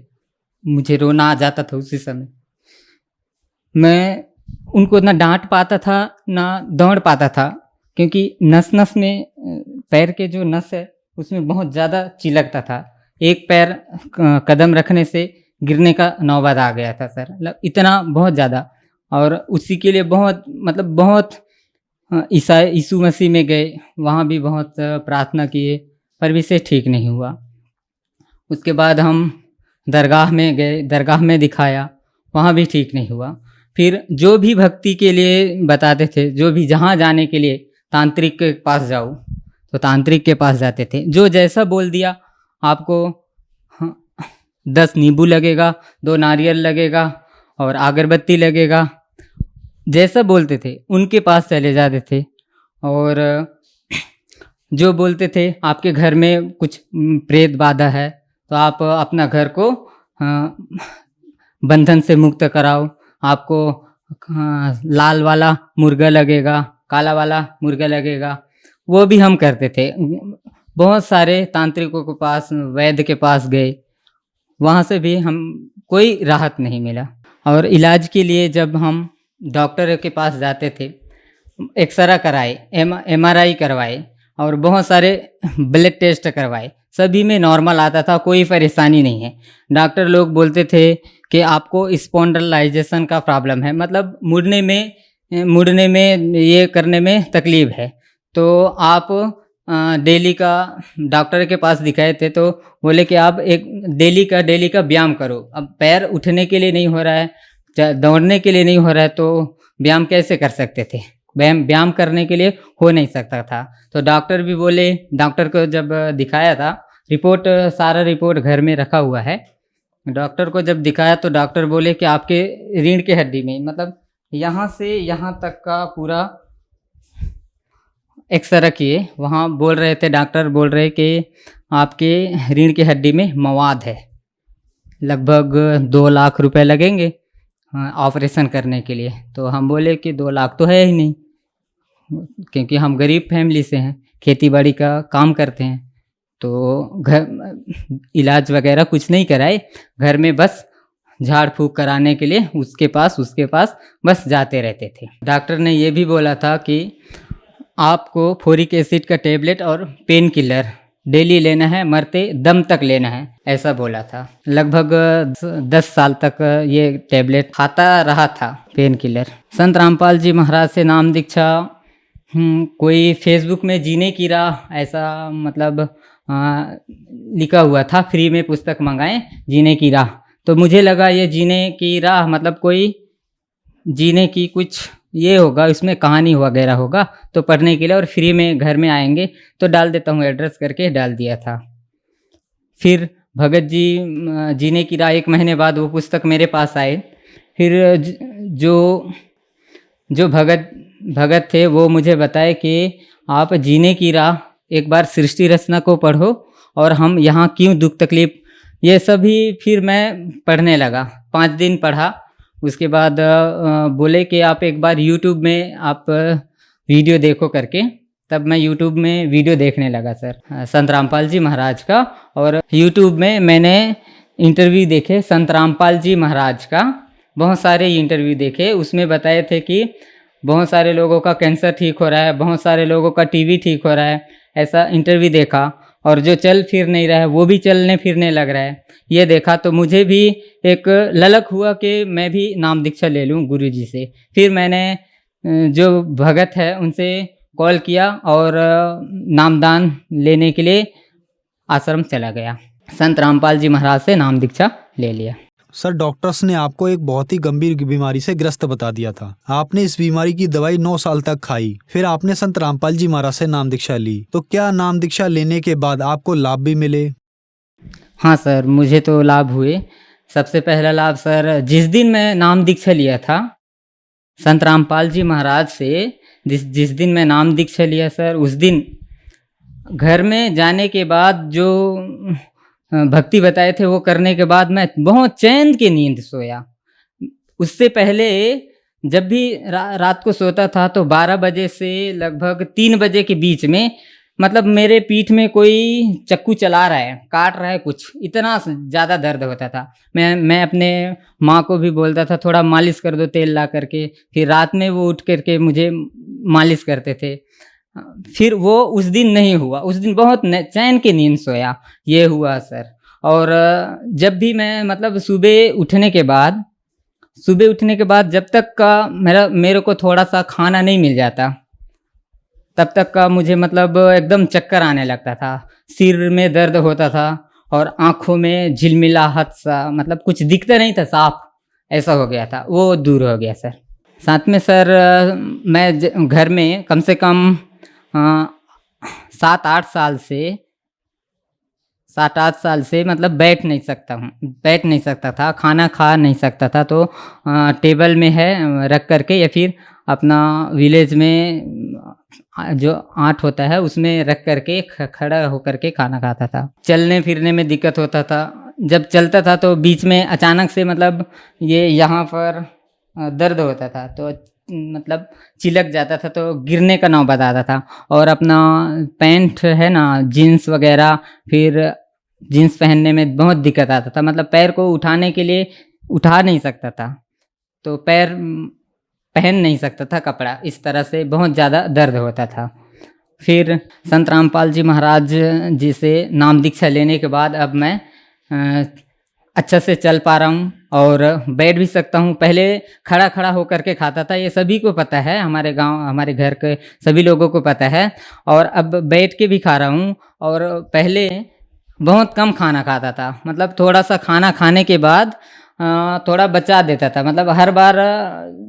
Speaker 5: मुझे रोना आ जाता था उसी समय। मैं उनको ना डांट पाता था ना दौड़ पाता था, क्योंकि नस में पैर के जो नस है उसमें बहुत ज़्यादा चिलकता था। एक पैर कदम रखने से गिरने का नौबत आ गया था सर, मतलब इतना बहुत ज़्यादा। और उसी के लिए बहुत यीशु मसीह में गए, वहाँ भी बहुत प्रार्थना किए, पर विशेष ठीक नहीं हुआ। उसके बाद हम दरगाह में गए, दरगाह में दिखाया, वहाँ भी ठीक नहीं हुआ। फिर जो भी भक्ति के लिए बताते थे, जो भी जहाँ जाने के लिए तांत्रिक के पास जाओ तो तांत्रिक के पास जाते थे। जो जैसा बोल दिया, आपको 10 नींबू लगेगा, 2 नारियल लगेगा और अगरबत्ती लगेगा, जैसा बोलते थे उनके पास चले जाते थे। और जो बोलते थे आपके घर में कुछ प्रेत बाधा है तो आप अपना घर को बंधन से मुक्त कराओ, आपको लाल वाला मुर्गा लगेगा, काला वाला मुर्गा लगेगा, वो भी हम करते थे। बहुत सारे तांत्रिकों के पास, वैद्य के पास गए, वहाँ से भी हम कोई राहत नहीं मिला। और इलाज के लिए जब हम डॉक्टर के पास जाते थे, एक्सरा कराए, MRI करवाए और बहुत सारे ब्लड टेस्ट करवाए, सभी में नॉर्मल आता था, कोई परेशानी नहीं है। डॉक्टर लोग बोलते थे कि आपको स्पॉन्डिलाइजेशन का प्रॉब्लम है, मतलब मुड़ने में ये करने में तकलीफ है, तो आप डेली का डॉक्टर के पास दिखाए थे तो बोले कि आप एक डेली का व्यायाम करो। अब पैर उठने के लिए नहीं हो रहा है, दौड़ने के लिए नहीं हो रहा है, तो व्यायाम कैसे कर सकते थे? व्यायाम करने के लिए हो नहीं सकता था। तो डॉक्टर भी बोले, डॉक्टर को जब दिखाया था, सारा रिपोर्ट घर में रखा हुआ है, डॉक्टर को जब दिखाया तो डॉक्टर बोले कि आपके रीढ़ की हड्डी में, मतलब यहाँ से यहाँ तक का पूरा एक्सरे किए, वहाँ बोल रहे थे, डॉक्टर बोल रहे कि आपके रीढ़ की हड्डी में मवाद है, लगभग 2 लाख रुपए लगेंगे ऑपरेशन करने के लिए। तो हम बोले कि 2 लाख तो है ही नहीं, क्योंकि हम गरीब फैमिली से हैं, खेती बाड़ी का काम करते हैं, तो घर इलाज वगैरह कुछ नहीं कराए, घर में बस झाड़ फूँक कराने के लिए उसके पास बस जाते रहते थे। डॉक्टर ने ये भी बोला था कि आपको फोरिक एसिड का टेबलेट और पेन किलर डेली लेना है, मरते दम तक लेना है, ऐसा बोला था। लगभग 10 साल तक ये टेबलेट खाता रहा था, पेन किलर। संत रामपाल जी महाराज से नाम दीक्षा कोई फेसबुक में जीने की राह ऐसा मतलब लिखा हुआ था, फ्री में पुस्तक मंगाएं जीने की राह। तो मुझे लगा ये जीने की राह मतलब कोई जीने की कुछ ये होगा, इसमें कहानी वगैरह होगा, तो पढ़ने के लिए और फ्री में घर में आएंगे तो डाल देता हूँ, एड्रेस करके डाल दिया था। फिर भगत जी जीने की राह 1 महीने बाद वो पुस्तक मेरे पास आए। फिर जो भगत थे वो मुझे बताए कि आप जीने की राह एक बार सृष्टि रचना को पढ़ो और हम यहाँ क्यों दुख तकलीफ, ये सभी फिर मैं पढ़ने लगा। 5 दिन पढ़ा, उसके बाद बोले कि आप एक बार YouTube में आप वीडियो देखो करके, तब मैं YouTube में वीडियो देखने लगा सर संत रामपाल जी महाराज का। और YouTube में मैंने इंटरव्यू देखे संत रामपाल जी महाराज का, बहुत सारे इंटरव्यू देखे, उसमें बताए थे कि बहुत सारे लोगों का कैंसर ठीक हो रहा है, बहुत सारे लोगों का टीबी ठीक हो रहा है, ऐसा इंटरव्यू देखा। और जो चल फिर नहीं रहा है वो भी चलने फिरने लग रहा है, ये देखा तो मुझे भी एक ललक हुआ कि मैं भी नाम दीक्षा ले लूँ गुरुजी से। फिर मैंने जो भगत है उनसे कॉल किया और नामदान लेने के लिए आश्रम चला गया, संत रामपाल जी महाराज से नाम दीक्षा ले लिया।
Speaker 4: सर, डॉक्टर्स ने आपको एक बहुत ही गंभीर बीमारी से ग्रस्त बता दिया था। आपने इस बीमारी की दवाई 9 साल तक खाई, फिर आपने संत रामपाल जी महाराज से नाम दीक्षा ली। तो क्या नाम दीक्षा लेने के बाद आपको लाभ भी मिले?
Speaker 5: हाँ सर, मुझे तो लाभ हुए। सबसे पहला लाभ सर, जिस दिन मैं नाम दीक्षा लिया था संत रामपाल जी महाराज से, जिस दिन मैं नाम दीक्षा लिया सर, उस दिन घर में जाने के बाद जो भक्ति बताए थे वो करने के बाद मैं बहुत चैन की नींद सोया। उससे पहले जब भी रात को सोता था तो 12 बजे से लगभग 3 बजे के बीच में मतलब मेरे पीठ में कोई चाकू चला रहा है, काट रहा है कुछ, इतना ज़्यादा दर्द होता था। मैं अपने माँ को भी बोलता था थोड़ा मालिश कर दो तेल ला करके, फिर रात में वो उठ करके मुझे मालिश करते थे। फिर वो उस दिन नहीं हुआ, उस दिन बहुत चैन की नींद सोया, ये हुआ सर। और जब भी मैं मतलब सुबह उठने के बाद जब तक का मेरे को थोड़ा सा खाना नहीं मिल जाता तब तक का मुझे मतलब एकदम चक्कर आने लगता था, सिर में दर्द होता था और आँखों में झिलमिलाहट सा, मतलब कुछ दिखता नहीं था साफ, ऐसा हो गया था, वो दूर हो गया सर। साथ में सर मैं घर में कम से कम 7-8 साल से 7-8 साल से मतलब बैठ नहीं सकता था, खाना खा नहीं सकता था। तो टेबल में है रख करके या फिर अपना विलेज में जो आट होता है उसमें रख करके खड़ा होकर के खाना खाता था। चलने फिरने में दिक्कत होता था। जब चलता था तो बीच में अचानक से मतलब ये यहाँ पर दर्द होता था, तो मतलब चिलक जाता था, तो गिरने का नौबत आता था। और अपना पैंट है ना, जीन्स वगैरह, फिर जीन्स पहनने में बहुत दिक्कत आता था। मतलब पैर को उठाने के लिए उठा नहीं सकता था, तो पैर पहन नहीं सकता था कपड़ा, इस तरह से बहुत ज़्यादा दर्द होता था। फिर संत रामपाल जी महाराज जी से नाम दीक्षा लेने के बाद अब मैं अच्छा से चल पा रहा हूँ और बैठ भी सकता हूँ। पहले खड़ा होकर के खाता था, ये सभी को पता है, हमारे गांव हमारे घर के सभी लोगों को पता है। और अब बैठ के भी खा रहा हूँ। और पहले बहुत कम खाना खाता था, मतलब थोड़ा सा खाना खाने के बाद थोड़ा बचा देता था, मतलब हर बार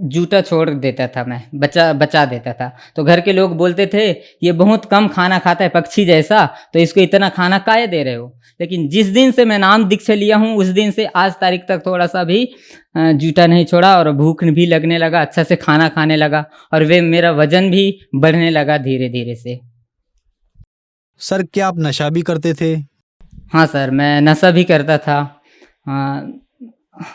Speaker 5: जूठा छोड़ देता था मैं, बचा देता था। तो घर के लोग बोलते थे ये बहुत कम खाना खाता है पक्षी जैसा, तो इसको इतना खाना काहे दे रहे हो। लेकिन जिस दिन से मैं नाम दीक्षा लिया हूँ उस दिन से आज तारीख तक थोड़ा सा भी जूठा नहीं छोड़ा और भूख भी लगने लगा, अच्छा से खाना खाने लगा और वे मेरा वजन भी बढ़ने लगा धीरे धीरे से।
Speaker 4: सर क्या आप नशा भी करते थे?
Speaker 5: हाँ सर, मैं नशा भी करता था।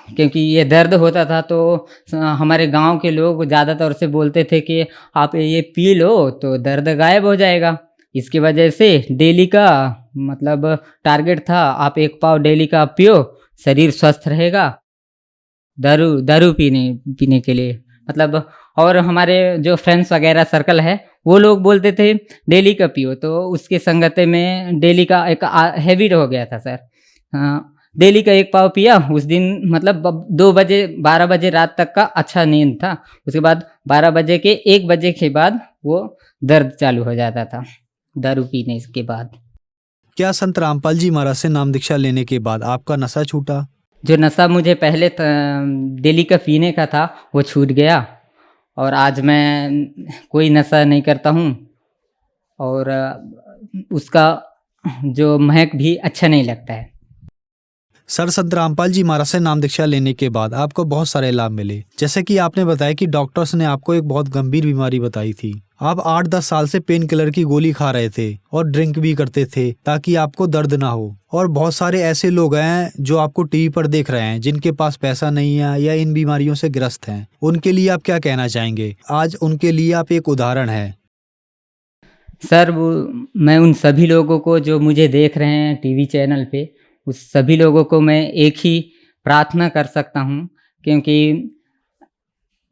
Speaker 5: क्योंकि ये दर्द होता था तो हमारे गांव के लोग ज़्यादातर से बोलते थे कि आप ये पी लो तो दर्द गायब हो जाएगा। इसकी वजह से डेली का मतलब टारगेट था, आप 1 पाव डेली का पियो, शरीर स्वस्थ रहेगा। दारू पीने के लिए मतलब, और हमारे जो फ्रेंड्स वगैरह सर्कल है वो लोग बोलते थे डेली का पियो, तो उसके संगते में डेली का एक हैबिट हो गया था सर। डेली का 1 पाव पिया, उस दिन मतलब 2 बजे 12 बजे रात तक का अच्छा नींद था। उसके बाद 12 बजे के 1 बजे के बाद वो दर्द चालू हो जाता था दारू पीने के बाद।
Speaker 4: क्या संत रामपाल जी महाराज से नाम दीक्षा लेने के बाद आपका नशा छूटा?
Speaker 5: जो नशा मुझे पहले डेली का पीने का था वो छूट गया और आज मैं कोई नशा नहीं करता हूँ और उसका जो महक भी अच्छा नहीं लगता है।
Speaker 4: सर संत रामपाल जी महाराज से नाम दीक्षा लेने के बाद आपको बहुत सारे लाभ मिले, जैसे कि आपने बताया कि डॉक्टर्स ने आपको एक बहुत गंभीर बीमारी बताई थी। आप 8-10 साल से पेन किलर की गोली खा रहे थे और ड्रिंक भी करते थे ताकि आपको दर्द ना हो। और बहुत सारे ऐसे लोग हैं जो आपको टीवी पर देख रहे हैं जिनके पास पैसा नहीं है या इन बीमारियों से ग्रस्त हैं, उनके लिए आप क्या कहना चाहेंगे? आज उनके लिए आप एक उदाहरण है।
Speaker 5: सर मैं उन सभी लोगों को जो मुझे देख रहे हैं टीवी चैनल पे, उस सभी लोगों को मैं एक ही प्रार्थना कर सकता हूँ, क्योंकि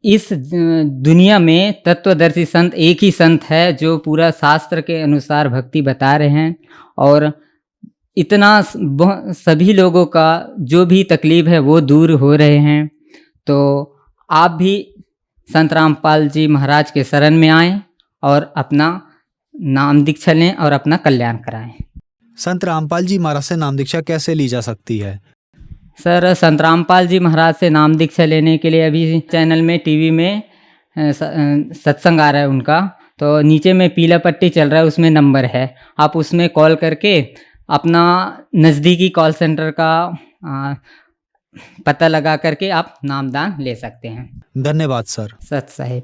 Speaker 5: इस दुनिया में तत्वदर्शी संत एक ही संत है जो पूरा शास्त्र के अनुसार भक्ति बता रहे हैं और इतना सभी लोगों का जो भी तकलीफ है वो दूर हो रहे हैं। तो आप भी संत रामपाल जी महाराज के शरण में आएं और अपना नाम दीक्षा लें और अपना कल्याण कराएं।
Speaker 4: संत रामपाल जी महाराज से नाम दीक्षा कैसे ली जा सकती है?
Speaker 5: सर संत रामपाल जी महाराज से नाम दीक्षा लेने के लिए अभी चैनल में टीवी में सत्संग आ रहा है उनका, तो नीचे में पीला पट्टी चल रहा है, उसमें नंबर है, आप उसमें कॉल करके अपना नज़दीकी कॉल सेंटर का पता लगा करके आप नामदान ले सकते हैं।
Speaker 4: धन्यवाद सर।
Speaker 5: सत साहिब।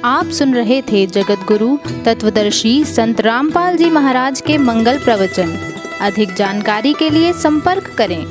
Speaker 6: आप सुन रहे थे जगत गुरु तत्वदर्शी संत रामपाल जी महाराज के मंगल प्रवचन। अधिक जानकारी के लिए संपर्क करें